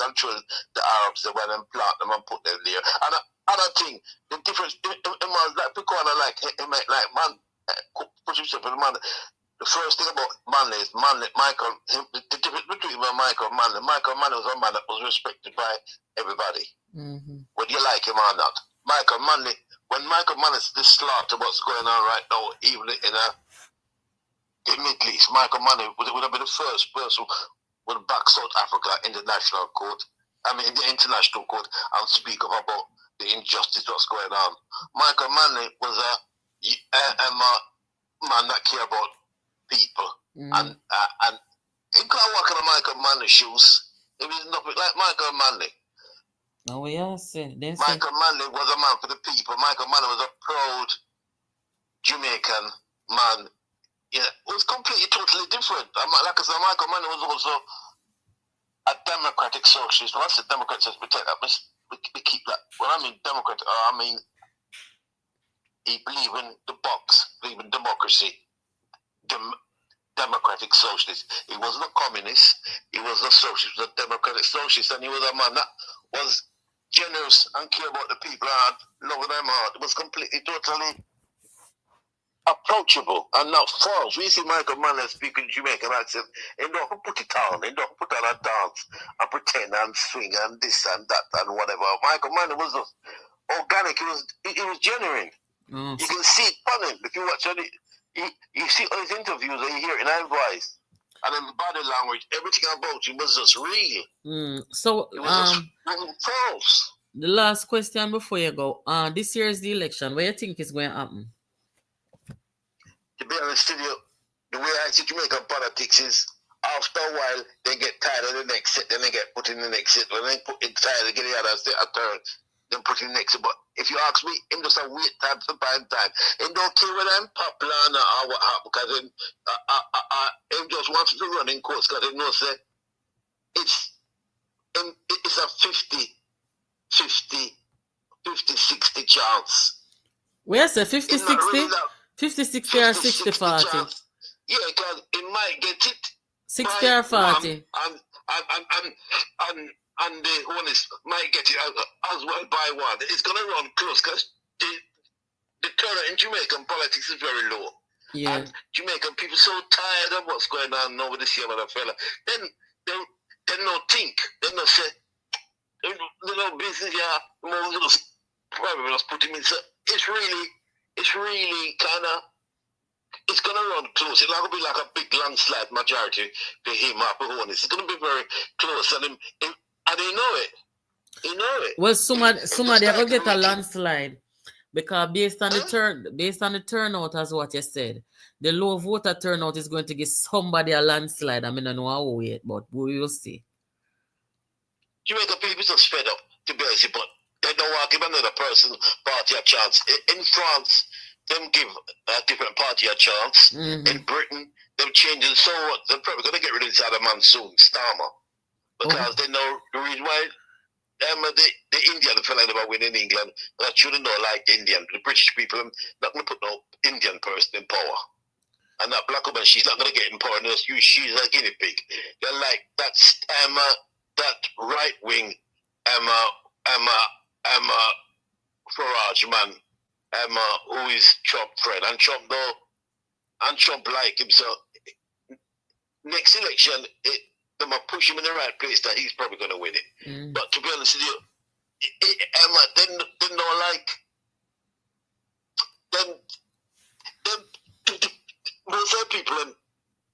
Speaker 5: control the Arabs. They want to plant them and put them there. And other thing, the difference in like people like man put himself in the man. The first thing about Manley is Michael. The difference between Michael and Manley. Michael Manley was a man that was respected by everybody, whether you like him or not. Michael Manley, when Michael Manley this slaughter what's going on right now, even in the Middle East, Michael Manley would have been the first person who would back South Africa in the international court and speak about the injustice that's going on. Michael Manley was a man that cared about people, and he can't walk in Michael Manley's shoes. He was nothing like Michael Manley.
Speaker 2: Oh, yeah, see.
Speaker 5: Michael Manley was a man for the people. Michael Manley was a proud Jamaican man, yeah, was completely, totally different. Like I said, Michael Mann was also a democratic socialist. When I said Democrat, we take that. We keep that. When I mean Democrat, I mean he believed in the box, believed in democracy, democratic socialist. He wasn't a communist. He was a socialist, a democratic socialist, and he was a man that was generous and care about the people and had love of them heart. It was completely, totally approachable and not false. We see Michael Mann speaking Jamaican accent. He don't put it on. He don't put on a dance and pretend and swing and this and that and whatever. Michael Mann was just organic. It was genuine. You can see it on him. If you watch it, you see all his interviews and you hear it in his voice. And in body language, everything about him was just real.
Speaker 2: So,
Speaker 5: it was just false.
Speaker 2: The last question before you go. This year's the election. What do you think is going to happen?
Speaker 5: To be honest with you, the way I see Jamaican politics is after a while they get tired of the next set, then they get put in the next set. When they put it tired, they get the other set a turn, then put in the next set. But if you ask me, him just a wait time to find time. He don't care whether I'm popular or what happened, because he just wants to run in course because he knows that it's a 50-60 chance.
Speaker 2: Where's the 50-60? 50-60 or 60-40?
Speaker 5: Yeah, because it might get it
Speaker 2: 60 or 40.
Speaker 5: And the one is might get it as well by one. It's going to run close because the turnout in Jamaican politics is very low.
Speaker 2: Yeah.
Speaker 5: And Jamaican people so tired of what's going on over this year with a fella. Then they no think. They no say, they no business, yeah, more just probably just put him in. So it's really kind of, it's going to run close. It's not going to be like a big landslide majority to him or Honest. It's going to be very close. And they know it. They know it.
Speaker 2: Well, somebody are going to get a landslide. Because based on the turnout, as what you said, the low voter turnout is going to give somebody a landslide. I mean, I know how we wait, but we will see.
Speaker 5: Jamaican people just fed up, to be honest, but they don't want to give another person party a chance. In France, them give a different party a chance.
Speaker 2: Mm-hmm.
Speaker 5: In Britain, they're changing so what. They're probably going to get rid of this other man soon, Starmer, because they know the reason why. The Indian fella never win in England. That shouldn't know like the Indian. The British people are not going to put no Indian person in power. And that black woman, she's not going to get in power unless she's a guinea pig. They're like that right wing Farage man, who is Trump friend, and Trump like him. So next election, they might push him in the right place that he's probably going to win it.
Speaker 2: Mm.
Speaker 5: But to be honest with you, they don't like most of the people.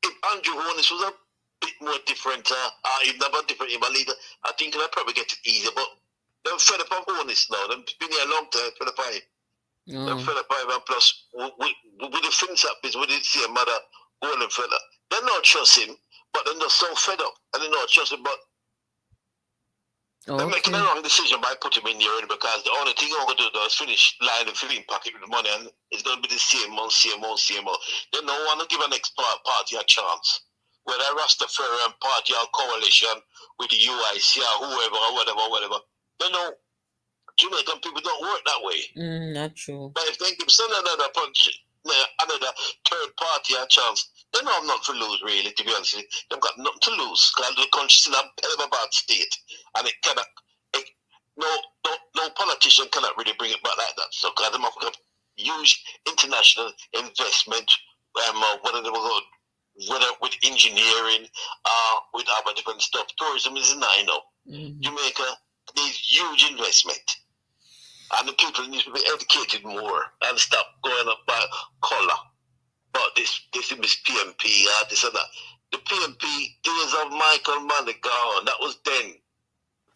Speaker 5: If Andrew Honest was a bit more different, if never different in my leader, I think they'll probably get it easier. But they're fed up on Honest now. They've been here a long time, fed up on him. They're fed up on him, and plus with the things up is with the same mother golden fella. They don't trust him. But then they're so fed up and they're not trusting, but they're making a wrong decision by putting him in here because the only thing I'm going to do is finish lying and filling pocket with the money, and it's going to be the same old. They don't want to give an next party a chance. Whether Rastafarian party or coalition with the UIC or whoever or whatever. They know Jamaican people don't work that way.
Speaker 2: Not true.
Speaker 5: But if they give another third party a chance, they know I'm not to lose, really, to be honest with you. They've got nothing to lose because the country's in a hell of a bad state. And it cannot, no politician cannot really bring it back like that. So, because they have huge international investment, whether with engineering, with other different stuff. Tourism is in that, Jamaica needs huge investment. And the people need to be educated more and stop going up by colour. But this is PMP, this and that. The PMP days of Michael Mann gone. That was then.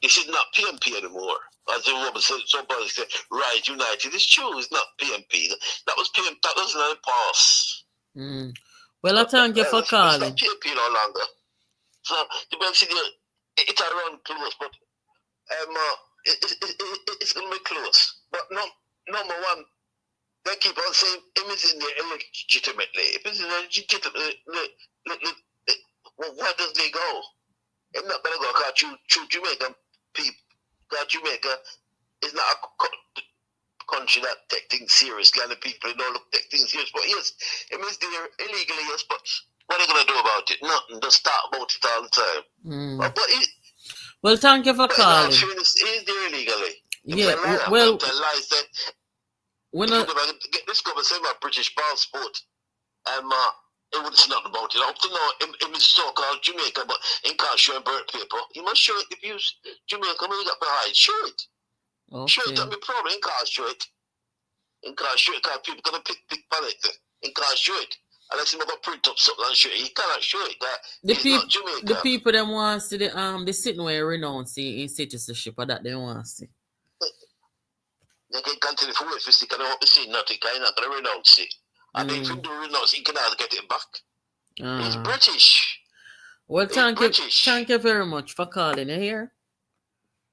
Speaker 5: This is not PMP anymore. As the woman said, somebody said, Right United. It's true, it's not PMP. That was PMP, that was not a pass.
Speaker 2: Well, I thank you for calling.
Speaker 5: It's not PMP no longer. So, the best thing, it's around close, but it's going to be close. But number one, They keep on saying him is in there illegitimately. If it's illegitimate, well, where does they go? I'm not gonna go because through Jamaican people. Because Jamaica is not a country that take things seriously, and the people don't take things serious. But yes, it means they're illegally, yes, but what are they gonna do about it? Nothing. Just talk about it all the time. But
Speaker 2: well, thank you for calling.
Speaker 5: Is there illegally?
Speaker 2: Yeah,
Speaker 5: well,
Speaker 2: when I
Speaker 5: get this government say my British passport, and it wouldn't know about it. I hope to know in so-called Jamaica, but in can't show birth paper. You must show it if you Jamaica when you got behind. Show it.
Speaker 2: okay.
Speaker 5: Show it. Don't be problem. You can't show it. You can't show it because people gonna pick palette. You can't show it. Unless you gonna print up something and show it. You cannot show it.
Speaker 2: The people them want to see the sitting where renouncing in citizenship, or that they want to see.
Speaker 5: They can continue for wait for see, because they won't see nothing, because you're not going to renounce it. And if you do renounce, he cannot get it back. He's British.
Speaker 2: Well, thank you very much for calling. You hear?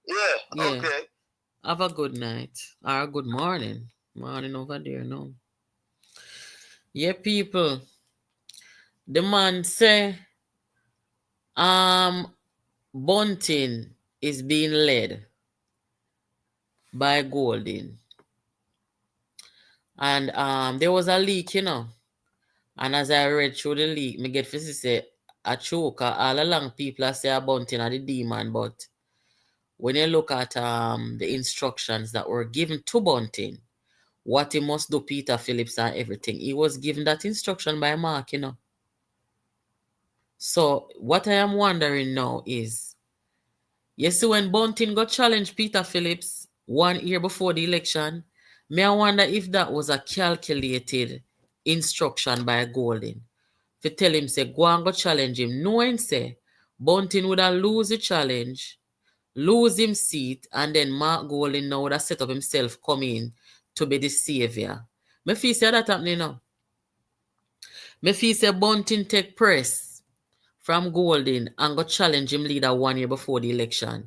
Speaker 5: Yeah, okay.
Speaker 2: Have a good night, or a good morning. Morning over there, no. Yeah, people. The man say, Bunting is being led by Golden. And there was a leak, you know. And as I read through the leak, me get to say a choker. All along people are say Bunting are the demon, but when you look at the instructions that were given to Bunting, what he must do, Peter Phillips and everything, he was given that instruction by Mark, you know. So what I am wondering now is, you see when Bunting got challenged Peter Phillips 1 year before the election, may I wonder if that was a calculated instruction by Golden to tell him, say, go and go challenge him, knowing, say, Bunting would have lose the challenge, lose him seat, and then Mark Golden now would have set up himself come in to be the savior. Me feel say that happening now. Me feel say Bunting take press from Golden and go challenge him leader 1 year before the election.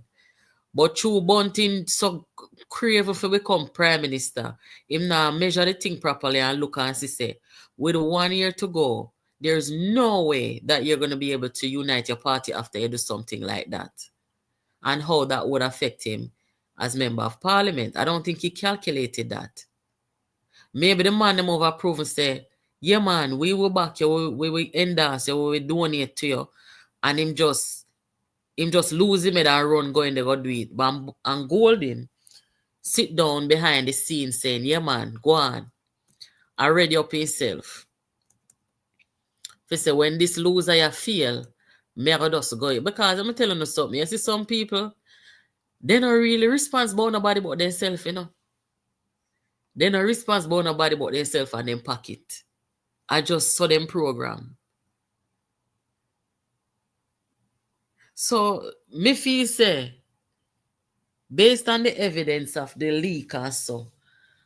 Speaker 2: But through Bunting so craving for become prime minister, him now measure the thing properly and look and see, say, with 1 year to go, there's no way that you're going to be able to unite your party after you do something like that. And how that would affect him as member of parliament. I don't think he calculated that. Maybe the man them over approve and say, yeah man, we will back you, we will endorse you, we will donate to you. And him just lose him and run going to go do it. And Golden sit down behind the scene saying, yeah man, go on. I ready up himself. If say when this loser you feel, me I just go. Because I'm telling you something. You see some people, they not really responsible nobody but themselves, you know. They not responsible nobody but themselves and them pocket. I just saw them program. So, me feel say, based on the evidence of the leak and so,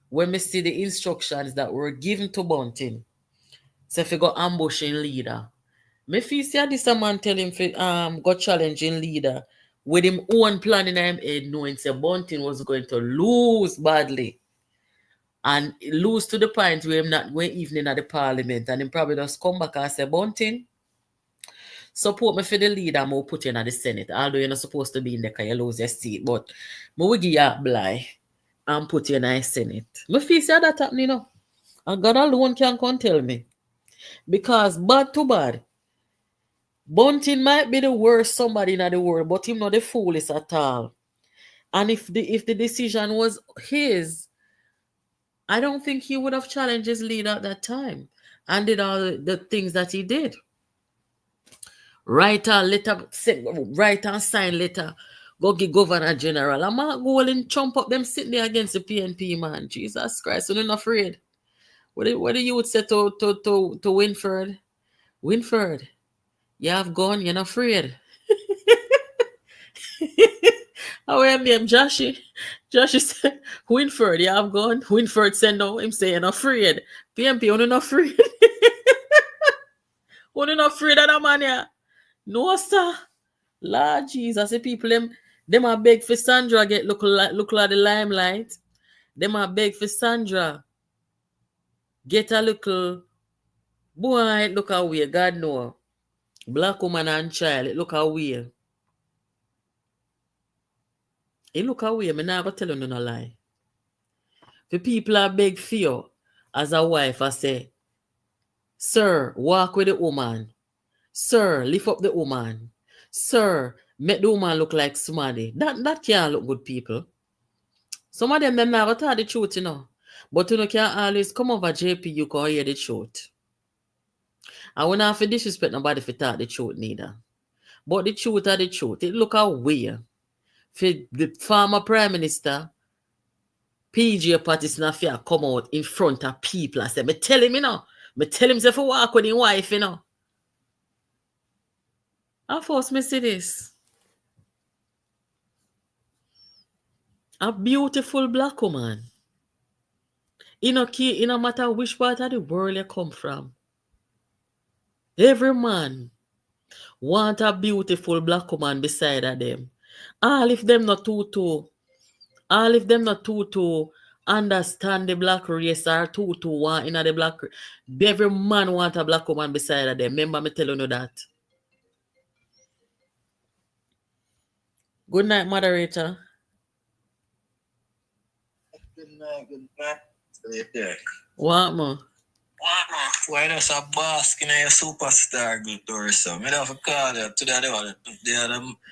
Speaker 2: when me see the instructions that were given to Bunting, say if you go ambushing leader, me feel say this a man tell him go challenging leader with him own plan in him head, knowing say Bunting was going to lose badly. And lose to the point where him not going evening at the parliament, and him probably just come back and say, Bunting, support me for the leader, I'm going to put you in the Senate. Although you're not supposed to be in there because you lose your seat, but I will give you a blind and put you in the Senate. I feel say that happening, you know. And God alone can come tell me. Because bad to bad, Bunting might be the worst somebody in the world, but him not the foolish at all. And if the decision was his, I don't think he would have challenged his leader at that time and did all the things that he did. Write a letter, write and sign letter, go give Governor General. I'm not going to chomp up them sitting there against the PNP, man. Jesus Christ, you're not afraid. What do you would say to Winford? Winford, you have gone, you're not afraid. How am I? Joshy? Joshy said, Winford, you have gone. Winford said no. Him saying afraid. PMP, you're not afraid. You're not afraid of that man here. No, sir. Lord Jesus, the people them are beg for Sandra get look like the limelight. Them are beg for Sandra get a little boy, it look away, God know. Black woman and child, it look away. It look away, me never tell you no lie. The people are beg for you as a wife, I say, sir, walk with the woman. Sir, lift up the woman. Sir, make the woman look like somebody. That can't look good, people. Some of them never tell the truth, you know. But you know, can't always come over JP, you can hear the truth. I won't have to disrespect nobody for talk the truth neither. But the truth are the truth. It look how weird. For the former Prime Minister, PJ Patterson come out in front of people and say, me tell him, you know. Me tell him to walk with his wife, you know. How first me see this? A beautiful black woman. In no matter which part of the world you come from. Every man want a beautiful black woman beside of them. All if them not too understand the black race or too want in the black. Every man want a black woman beside of them. Remember me telling you that. Good night, moderator.
Speaker 6: Good night. Yeah.
Speaker 2: What more?
Speaker 6: Why does a bask in a superstar good or something? I have to call you today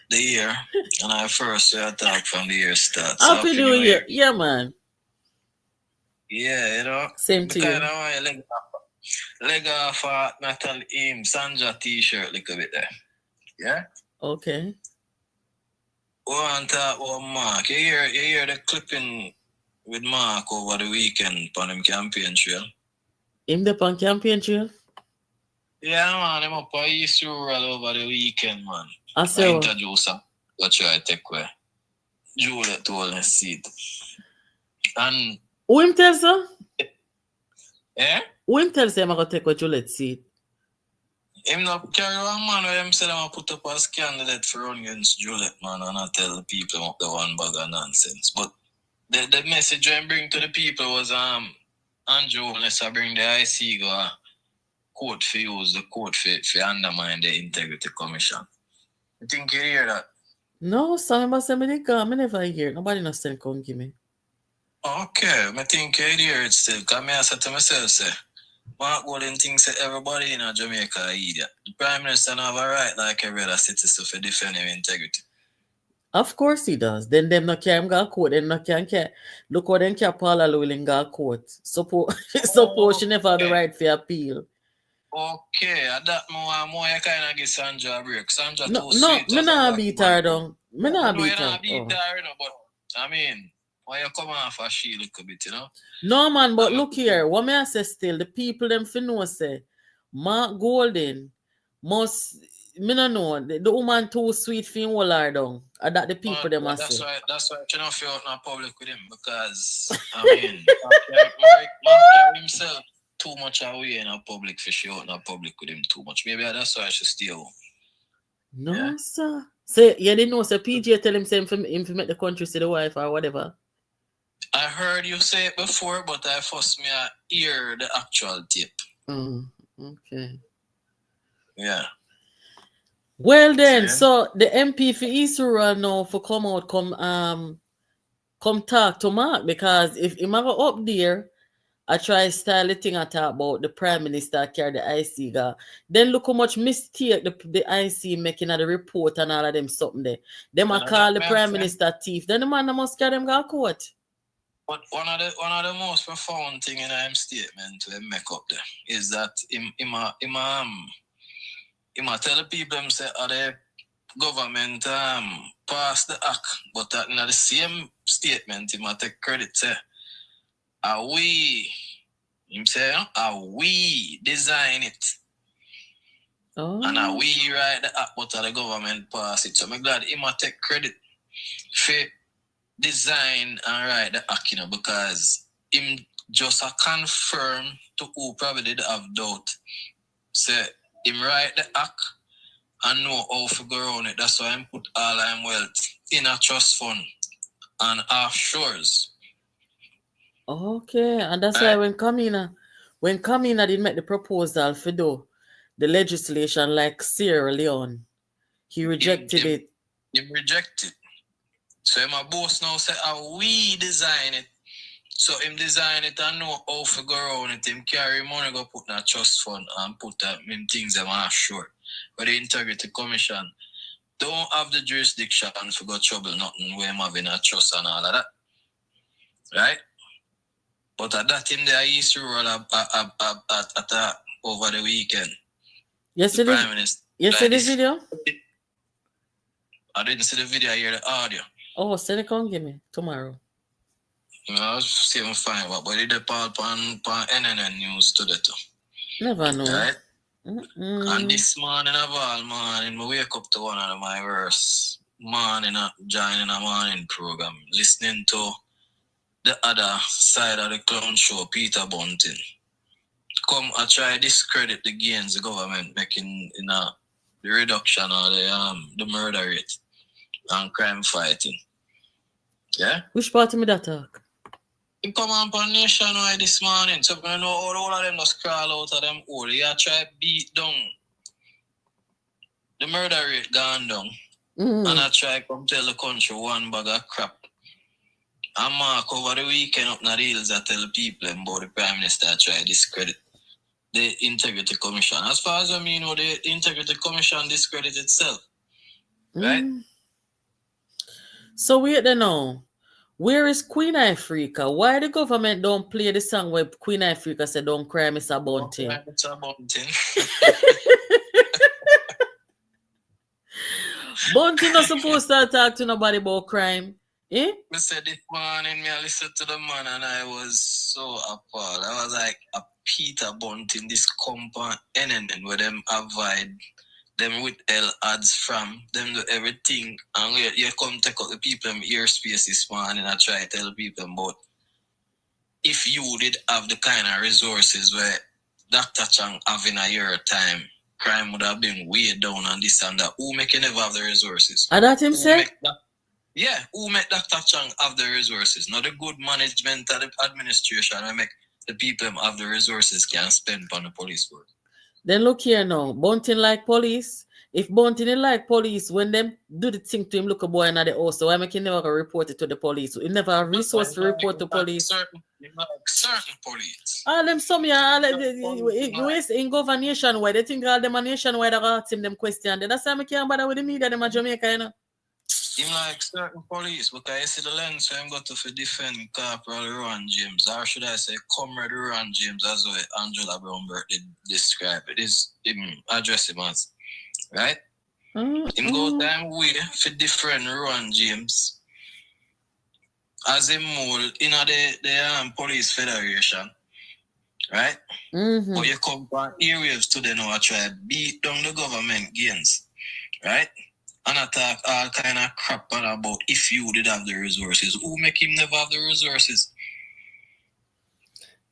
Speaker 6: the year, and I first talk from the year start. So
Speaker 2: Happy New Year. Yeah, man.
Speaker 6: Yeah, you know.
Speaker 2: Same to you.
Speaker 6: Because I want leg off Natal Sandra t-shirt little bit there. Yeah?
Speaker 2: Okay.
Speaker 6: Want to talk about Mark. You hear the clipping with Mark over the weekend on him campaign trail?
Speaker 2: Him the on campaign trail?
Speaker 6: Yeah, man. I'm up on East Rural over the weekend, man.
Speaker 2: I saw.
Speaker 6: Introduce him. Go try to take away. Juliet told me seat. And...
Speaker 2: Who him tell so?
Speaker 6: Eh?
Speaker 2: Who him tell say I'm going to take away Juliet's seat?
Speaker 6: Him not carry one man where him said I'm going to put up as candidate for run against Juliet, man, and I tell the people about the one bag of nonsense. But the message I bring to the people was Andrew, unless I bring the IC go court for use the court for undermine the integrity commission. You think you hear that?
Speaker 2: No, some must say me I never hear. Nobody not send come give me.
Speaker 6: Okay, I think you hear it still. Because I said to myself, say, Mark Golden thinks that everybody in Jamaica are idiot. The Prime Minister have a right like every other citizen to defend his integrity.
Speaker 2: Of course he does. Then them not can go court. Then not can care. Look what them can Paula Llewellyn go court. Suppose she never have the right for appeal.
Speaker 6: Okay, that more you kind of give Sandra a break. Sandra
Speaker 2: no,
Speaker 6: too sweet.
Speaker 2: Me not beat her down. Me not beat her.
Speaker 6: But I mean, why you come off a she little bit, you know?
Speaker 2: No man, but look here. What may I say still? The people them fi know say Mark Golden must. Me no know. The woman too sweet for him hold her down. That the people them must say.
Speaker 6: That's why you don't feel out in public with him because I mean, Mark carry himself too much away in a public for show out in public with him too much. Maybe that's why I should stay home.
Speaker 2: No,
Speaker 6: Yeah.
Speaker 2: sir. Say you didn't know. So PJ tell him say him to make the country see the wife or whatever.
Speaker 6: I heard you say it before, but I first me hear the actual tape.
Speaker 2: Okay.
Speaker 6: Yeah.
Speaker 2: Well then, so the MP for East Rural now for come out, come talk to Mark because if him go up there, I try style the thing I talk about the Prime Minister carry the IC guy. Then look how much mistake the IC making at the report and all of them something there. Them I call the Prime Minister thief. Then the man must carry them go to court.
Speaker 6: But one of the most profound thing in his statement to make up there is that him tell the people him say the government passed the act, but that in the same statement him take credit say we design it.
Speaker 2: Oh.
Speaker 6: And we write the act, but the government pass it. So I'm glad him take credit for design and write the act, you know, because him just confirm to who probably did have doubt. Say him write the act and know how to go around it. That's why him put all him wealth in a trust fund and offshores.
Speaker 2: Okay, and that's why when come in When Kamina did make the proposal for do the legislation like Sierra Leone, he rejected it.
Speaker 6: He rejected. So my boss now say, we design it. So him design it and know how to go around it. Him carry money go put in a trust fund and put him things them offshore. But the Integrity Commission don't have the jurisdiction to go trouble nothing where him having a trust and all of that. Right? But at that time they used to roll up over the weekend.
Speaker 2: Yes,
Speaker 6: the Prime Minister.
Speaker 2: Yes, see the video?
Speaker 6: I didn't see the video, I hear the audio.
Speaker 2: Oh, send it, come give me tomorrow.
Speaker 6: I was seeing fine, but it did on NNN news today too.
Speaker 2: Never know.
Speaker 6: Right? And this morning of all morning, I wake up to one of my worst morning, joining a morning program, listening to the other side of the clown show, Peter Bunting. Come, I try discredit the gains the government making in the reduction of the murder rate and crime fighting. Yeah?
Speaker 2: Which part of me that talk?
Speaker 6: He come on nationwide this morning, so I know all of them just crawl out of them hole. You try beat down the murder rate gone down. And I try come tell the country one bag of crap. And mark over the weekend up in the hills I tell the people about the Prime Minister try to discredit the Integrity Commission. As far as I mean, the Integrity Commission discredit itself. Right?
Speaker 2: So wait there now. Where is Queen Africa? Why the government don't play the song where Queen Africa said don't cry, Mr. Bunting?
Speaker 6: Don't cry, Mr. Bunting.
Speaker 2: Bunting not supposed to talk to nobody about crime. Eh?
Speaker 6: I said this morning, I listened to the man and I was so appalled. I was like, a Peter Bunting, this compound NNN where them avoid them with L ads from, them do everything. And you come take out the people in airspace this morning and I try to tell people about if you did have the kind of resources where Dr. Chang having a year time, crime would have been way down and this and that. Who make you never have the resources?
Speaker 2: And that him say?
Speaker 6: Yeah, who make Dr. Chang have the resources? Not the good management of the administration and make the people have the resources can spend on the police work.
Speaker 2: Then look here now, Bunting like police. If Bunting didn't like police, when them do the thing to him, look a boy in the house, so why make him never go report it to the police? He never have resource to report to police.
Speaker 6: Certain police.
Speaker 2: All them some in govern nationwide. They think all them a nationwide are ask him them question. That's why I can't bother with the media, them a Jamaica, you know.
Speaker 6: Him like certain police, because you see the lens where him got to defend Corporal Ron James, or should I say Comrade Ron James, as well Angela Brownberg did describe it. Is him address him as, right? Him go time way for different Ron James as him mold in the police federation, right? But you come from areas to the now try beat down the government gains, right? And attack all kind of crap about if you did have the resources. Who make him never have the resources?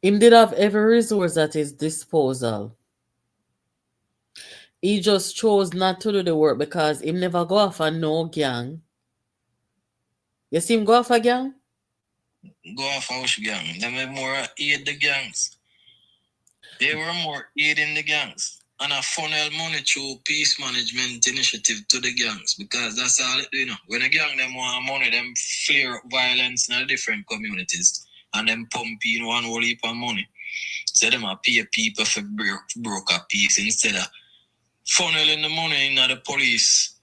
Speaker 2: Him did have every resource at his disposal. He just chose not to do the work because him never go off on no gang. You see him go off a gang?
Speaker 6: Go off a which gang? They were more aid the gangs. They were more aiding the gangs. And a funnel money through peace management initiative to the gangs because that's all it do, you know. When a gang them want money, them flare up violence in different communities and them pump in one whole heap of money. So them a pay people for broke a peace instead of funneling the money in the police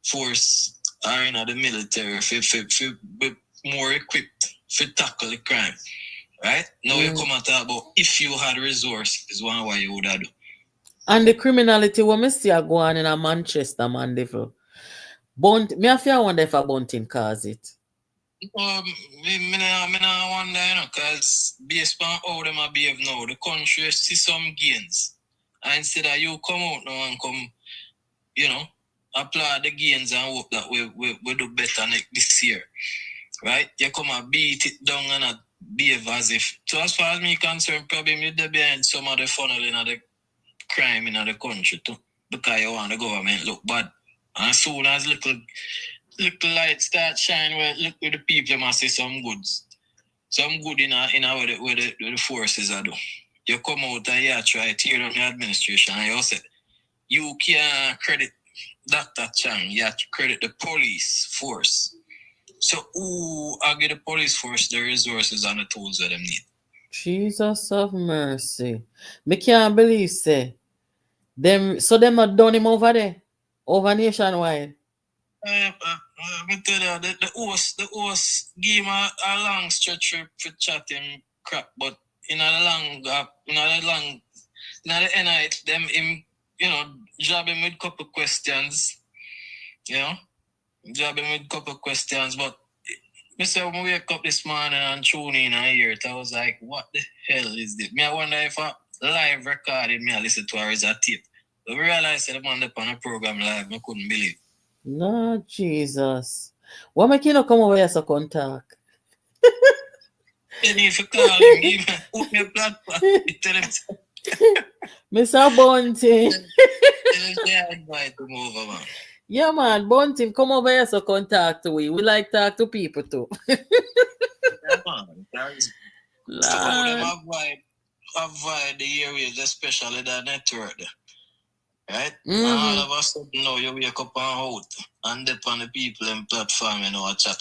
Speaker 6: force or in the military for be more equipped to tackle the crime. Right? Now you come and talk about if you had resources, what you would have do.
Speaker 2: And the criminality what me see go on in a Manchester, man, devil. Me I wonder if a Bunting cause it.
Speaker 6: Me not wonder, you know, because based on how them are behave now, the country see some gains. And instead of you come out now and come, you know, applaud the gains and hope that we do better this year. Right? You come and beat it down and behave as if. So as far as me concerned, probably me there behind some of the funneling of the crime in the country too, because you want the government look bad. And as soon as little light start shining, look where the people must see some goods. Some good in where the forces are do. you come out and you try to tear down the administration and you say, you can't credit Dr. Chang, you have to credit the police force. So who give the police force the resources and the tools that they need?
Speaker 2: Jesus of mercy. Me can't believe say. Them not done him over there. Over nationwide.
Speaker 6: Me tell you, the host give him a long stretch for chatting crap, but in the end of it, them him, jab him with couple questions, but me say when we wake up this morning and tune in and hear it, I was like, what the hell is this? Me I wonder if a live recording me I listen to or is a tape. But we realized that the man up on a program live, I couldn't believe.
Speaker 2: No, Jesus. Why make you not come over here so contact?
Speaker 6: You need to call him, give him put me a platform. Tell him
Speaker 2: Mr. Bunting.
Speaker 6: yeah, invite him over, man.
Speaker 2: Yeah, man, Bunting, come over here so contact we. We like talk to people too.
Speaker 6: Yeah, man. So how them avoid the areas, especially the network, right? All of a sudden now you wake up and out and dip on the people in platform, chat.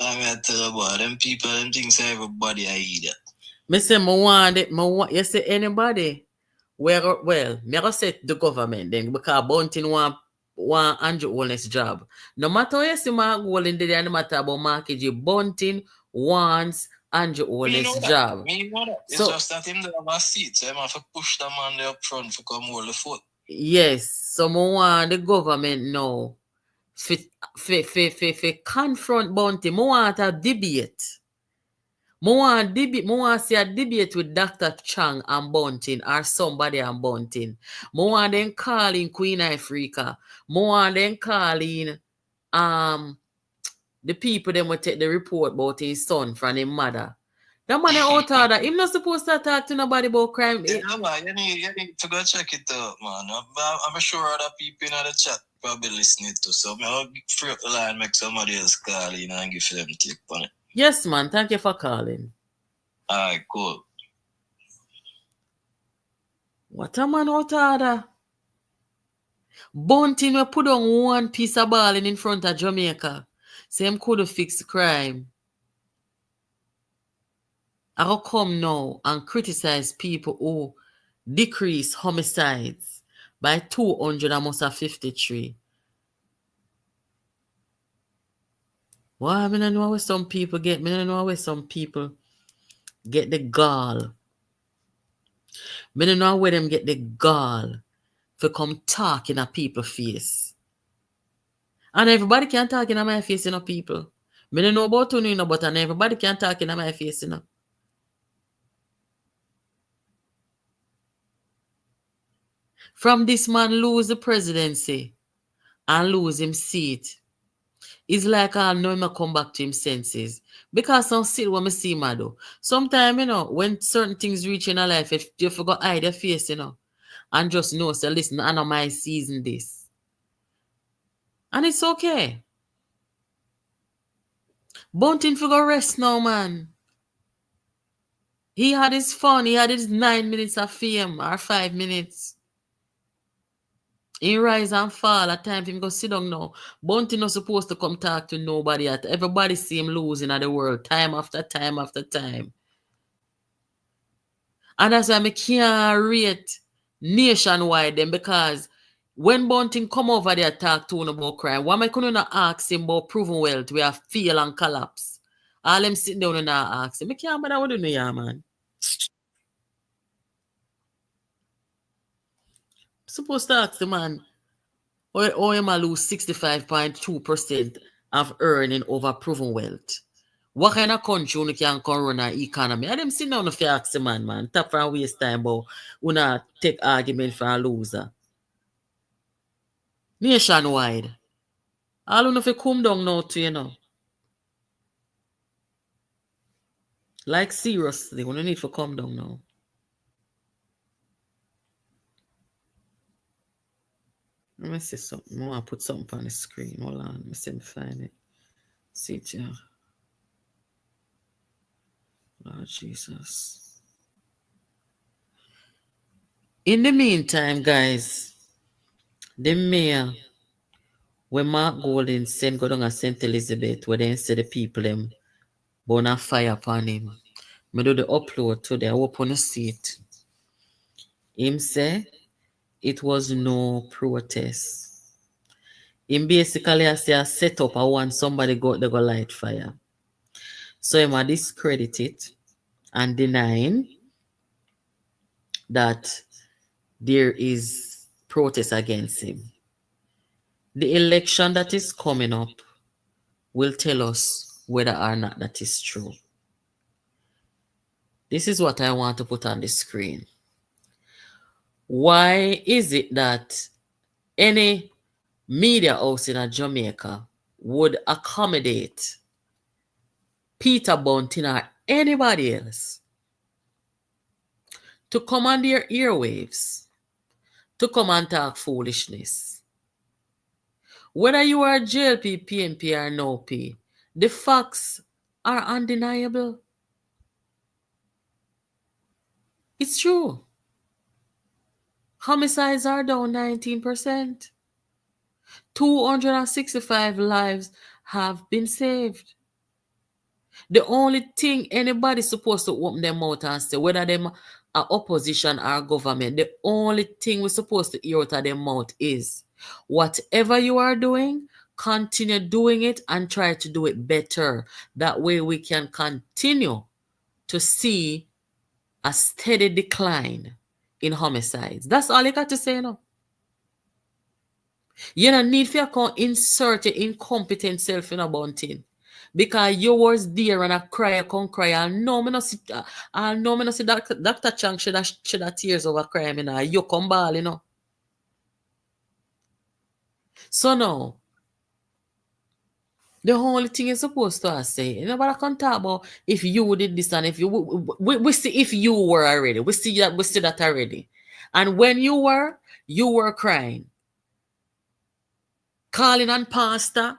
Speaker 6: I mean, tell you about them people, them things everybody I eat it.
Speaker 2: Me say, you say anybody? Well, me go say the government then because Bunting want Andrew Holness job. No matter what you see my goal in the no matter about market, Bunting wants Andrew Holness job.
Speaker 6: Me know that. It's just that him don't have a seat, so him have to push the man there up front to come hold the foot.
Speaker 2: Yes, so me want the government now for confront Bunting. Me want a debate. I want to see a debate with Dr. Chang and Bunting or somebody and Bunting. I want them calling Queen Africa. I want them calling the people them will take the report about his son from his mother. That man out of that. He's not supposed to talk to nobody about crime.
Speaker 6: Yeah, man, you need to go check it out, man. I'm sure other people in the chat probably listening to, so I'll free up the line, make somebody else call in and give them take on it.
Speaker 2: Yes, man. Thank you for calling.
Speaker 6: Alright, cool.
Speaker 2: What a man out of that? Bunting will put on one piece of ball in front of Jamaica. Same could fix crime. I'll come now and criticize people who decrease homicides by 253. Well, I don't know where some people get. I don't know where some people get the gall. I don't know where them get the gall for come talk in a people's face. And everybody can talk in my face, people. I don't know about you, but everybody can talk in my face, From this man lose the presidency and lose him seat, it's like I'll know him come back to him senses. Because some still when I see him do. Sometimes, when certain things reach in a life, if you forgot hide your face, and just know, so listen, I know my season this. And it's okay. Bunting for go rest now, man. He had his fun. He had his 9 minutes of fame or 5 minutes. He rise and fall. At times, him go sit down now. Bunting not supposed to come talk to nobody. Everybody see him losing at the world time after time after time. And that's why I can't rate nationwide them, because when Bunting come over there talk to him about crime, why am I couldn't ask him about proven wealth where fail and collapse? All them sitting down and ask him. I can't bother what do you know, man. Supposed to ask the man, or am I lose 65.2% of earning over proven wealth? What kind of country you can run an economy? I them sit down if you ask the man. Tap for waste time, but we not take argument for a loser. Nationwide. All of you come down now to, Like seriously, we don't need to come down now. Let me see something. I want to put something on the screen. Hold on. Let me see if I find it. See it here. Lord Jesus. In the meantime, guys, the mayor, when Mark Golden sent go down to St. Elizabeth, where they say the people them burn a fire upon him. Me do the upload today. I hope you see it. Him say it was no protest. Him basically I say I set up I want somebody they go light fire. So him a discredit it and denying that there is protest against him. The election that is coming up will tell us whether or not that is true. This is what I want to put on the screen. Why is it that any media house in Jamaica would accommodate Peter Bunting or anybody else to come on their airwaves, to come and talk foolishness? Whether you are JLP, PNP, or no P, the facts are undeniable. It's true. Homicides are down 19%. 265 lives have been saved. The only thing anybody's supposed to open their mouth and say, whether them are opposition or government, the only thing we're supposed to hear out of their mouth is, whatever you are doing, continue doing it and try to do it better. That way we can continue to see a steady decline in homicides. That's all you got to say now. You don't need to insert your incompetent self in a bunting. Because you was there and I cry, I come cry. I know me no see Dr. Chang should have tears over crying. You come ball, you know. So now, the only thing you're supposed to say, nobody can talk about if you did this and if you we see if you were already. We see that already. And when you were crying. Calling on pastor,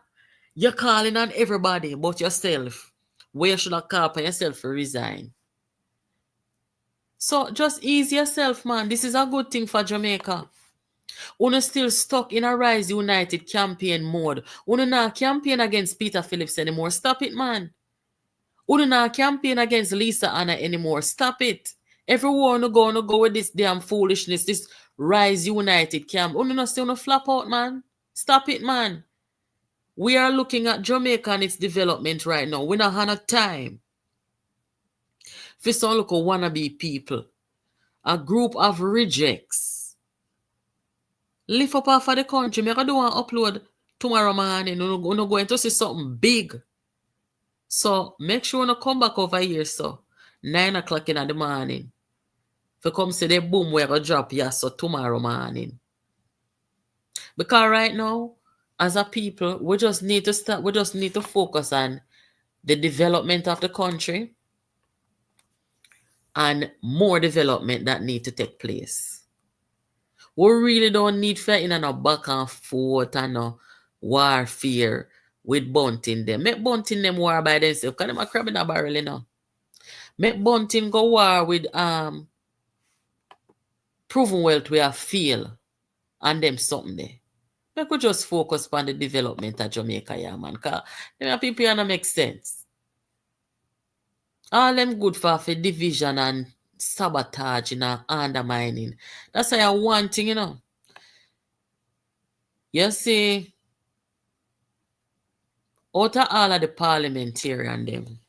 Speaker 2: you're calling on everybody but yourself. Where you should have called upon yourself to resign. So just ease yourself, man. This is a good thing for Jamaica. Uno still stuck in a Rise United campaign mode. Uno not campaign against Peter Phillips anymore. Stop it, man. Uno not campaign against Lisa Anna anymore. Stop it. Everyone go with this damn foolishness, this Rise United camp. Uno not still flap out, man. Stop it, man. We are looking at Jamaica and its development right now. We don't have time for some look wannabe people. A group of rejects. Lift up off of the country. I'm going to do an upload tomorrow morning. We're going to see something big. So make sure you come back over here, so 9 o'clock in the morning. If you come see the boom, we're going to drop here so tomorrow morning. Because right now, as a people, we just need to focus on the development of the country and more development that need to take place. We really don't need fair in no back and forth and no warfare with Bunting them. Make Bunting them war by themselves. Because them a crab in a barrel, you know. Make Bunting go war with Proven Wealth we have feel and them something there. We could just focus on the development of Jamaica, yeah, man. Because them people don't make sense. All them good for division and sabotage and undermining. That's why one thing, you know. You see, out of all of the parliamentarian them,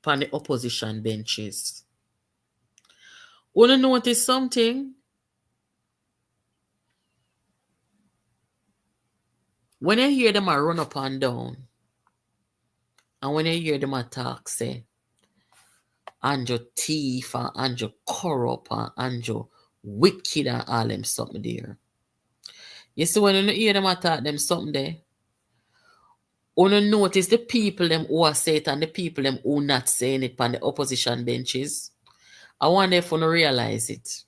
Speaker 2: on the opposition benches, wanna notice something? When you hear them a run up and down, and when you hear them a talk, say, Andrew thief and Andrew corrupt and Andrew wicked and all them something there. You see, when you hear them attack them something there, you notice the people them who are saying it and the people them who not saying it on the opposition benches. I wonder if you realize it.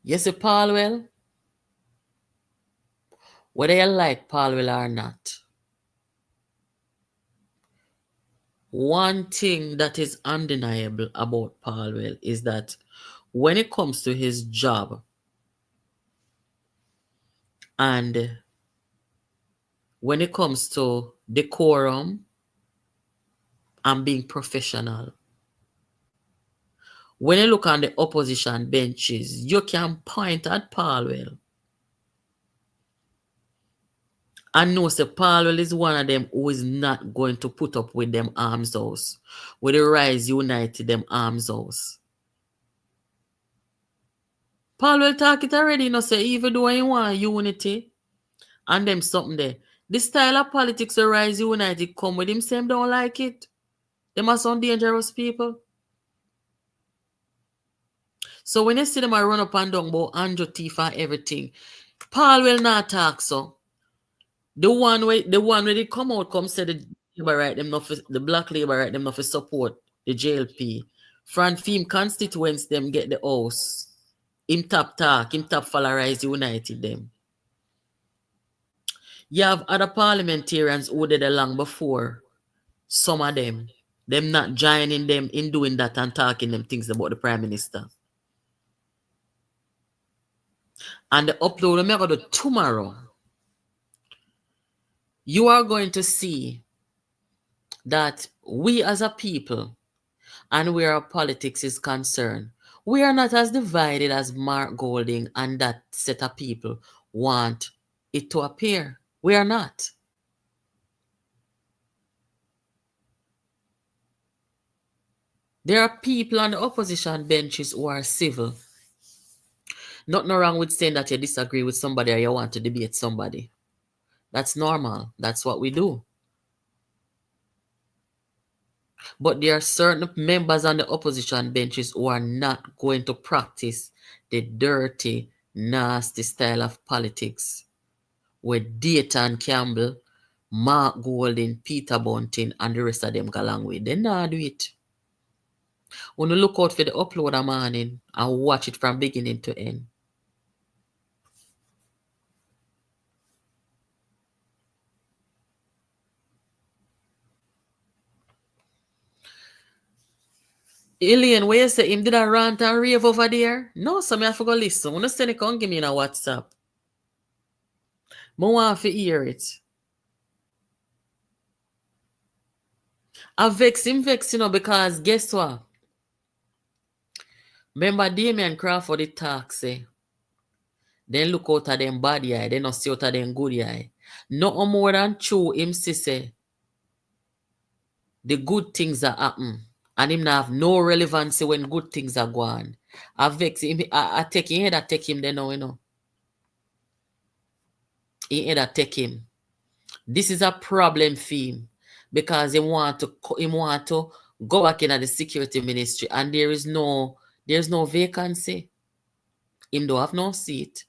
Speaker 2: You see Paulwell? Whether you like Paulwell or not, One thing that is undeniable about Palwell is that when it comes to his job and when it comes to decorum and being professional, when you look on the opposition benches, you can point at Palwell and know say Palwell is one of them who is not going to put up with them arms house, with the Rise United them arms house. Palwell talk it already, say even though he want unity and them something there. This style of politics of Rise United come with him, same don't like it. Them are some dangerous people. So when you see them run up and down about Andrew T for everything, Palwell not talk so. The one where they come out, come say the labor right them not for, the black labor right them not for support the JLP. From Fim constituents them get the house. Him top talk, him top follow Rise United them. You have other parliamentarians who did along before. Some of them not joining them in doing that and talking them things about the Prime Minister. And the upload I'm going to do tomorrow, you are going to see that we as a people and where our politics is concerned, we are not as divided as Mark Golding and that set of people want it to appear. We are not. There are people on the opposition benches who are civil. Nothing wrong with saying that you disagree with somebody or you want to debate somebody. That's normal. That's what we do. But there are certain members on the opposition benches who are not going to practice the dirty, nasty style of politics with Dayton Campbell, Mark Golding, Peter Bunting, and the rest of them go along with. They not do it. When you look out for the upload a morning and watch it from beginning to end. Elaine, where you say him did a rant and rave over there? No, so I forgot listen. When you send it, come give me in a WhatsApp. I want to hear it. I vex him, because guess what? Remember Damian Crawford the talk say, then look out of them bad eye, then not see out of them good eye. No more than true him say the good things are happen. And him not have no relevancy when good things are going. I vex him. I take him head, I take him there now, He head, I take him. This is a problem for him because he want to go back into the security ministry and there's no vacancy. Him don't have no seat.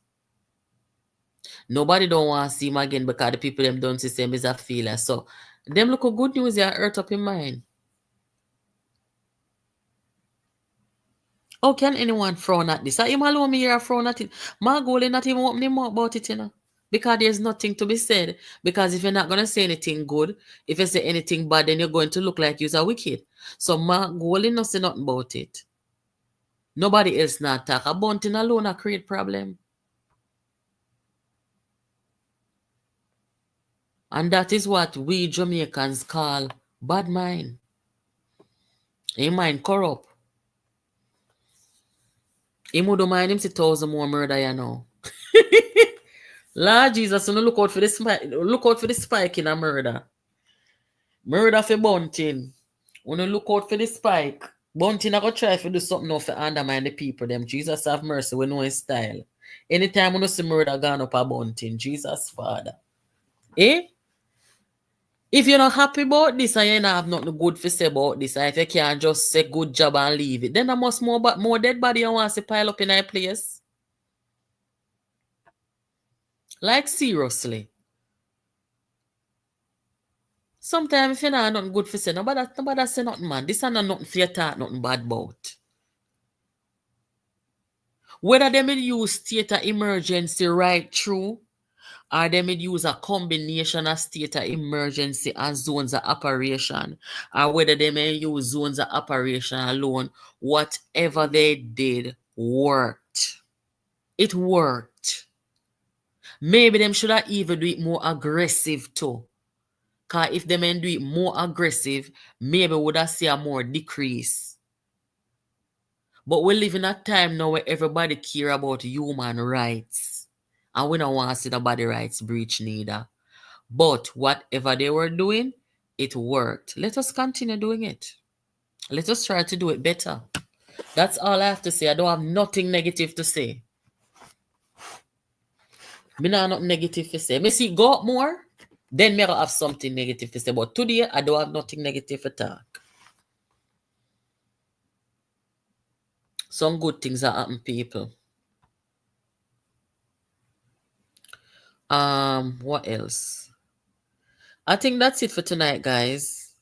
Speaker 2: Nobody don't want to see him again because the people them don't see him as a failure. So them look at good news, they are hurt up in mind. How can anyone frown at this? Him alone me here frown at it. My goal is not even opening more about it, because there's nothing to be said. Because if you're not going to say anything good, if you say anything bad, then you're going to look like you're wicked. So my goal is not say nothing about it. Nobody else not talk. A bunting alone a create problem. And that is what we Jamaicans call bad mind. A mind corrupt. Him would mind him see 1,000 more murder, Lord Jesus, so no look out for the spike. Look out for the spike in a murder. Murder for Bunting. When you look out for the spike, Bunting I go try to do something now to undermine the people. Them Jesus have mercy, we know his style. Anytime when you see murder gone up a Bunting, Jesus Father. Eh? If you're not happy about this and you don't have nothing good to say about this, and if you can't just say good job and leave it, then there must more dead body you want to pile up in a place. Like seriously. Sometimes if you don't have nothing good to say, nobody say nothing, man. This is not nothing for you to talk nothing bad about. Whether they may use state of emergency right through, Or they may use a combination of state of emergency and zones of operation, or whether they may use zones of operation alone. Whatever they did worked. It worked. Maybe them should have even do it more aggressive too. Because if they may do it more aggressive, maybe would have see a more decrease. But we live in a time now where everybody care about human rights. And we don't want to see nobody rights breach neither. But whatever they were doing, it worked. Let us continue doing it. Let us try to do it better. That's all I have to say. I don't have nothing negative to say. Me not nothing negative to say. Me see go up more, then me have something negative to say. But today, I don't have nothing negative to talk. Some good things are happening, people. What else? I think that's it for tonight, guys.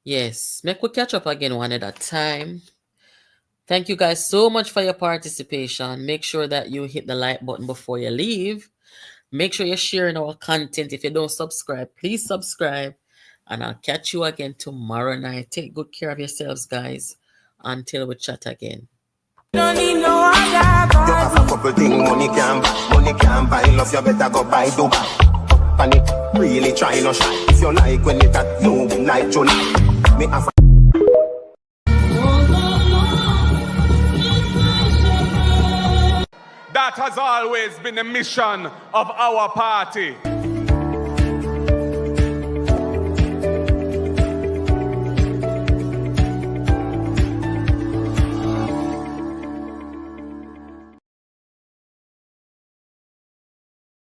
Speaker 2: Yes, make we catch up again one at a time. Thank you guys so much for your participation. Make sure that you hit the like button before you leave. Make sure you're sharing our content. If you don't subscribe, please subscribe. And I'll catch you again tomorrow night. Take good care of yourselves, guys. Until we chat again.
Speaker 4: Don't need no other. You have a couple things money can buy. Love you better go buy Dubai. And it really try no shy. If you like when it at you like July. Me have
Speaker 1: That has always been the mission of our party.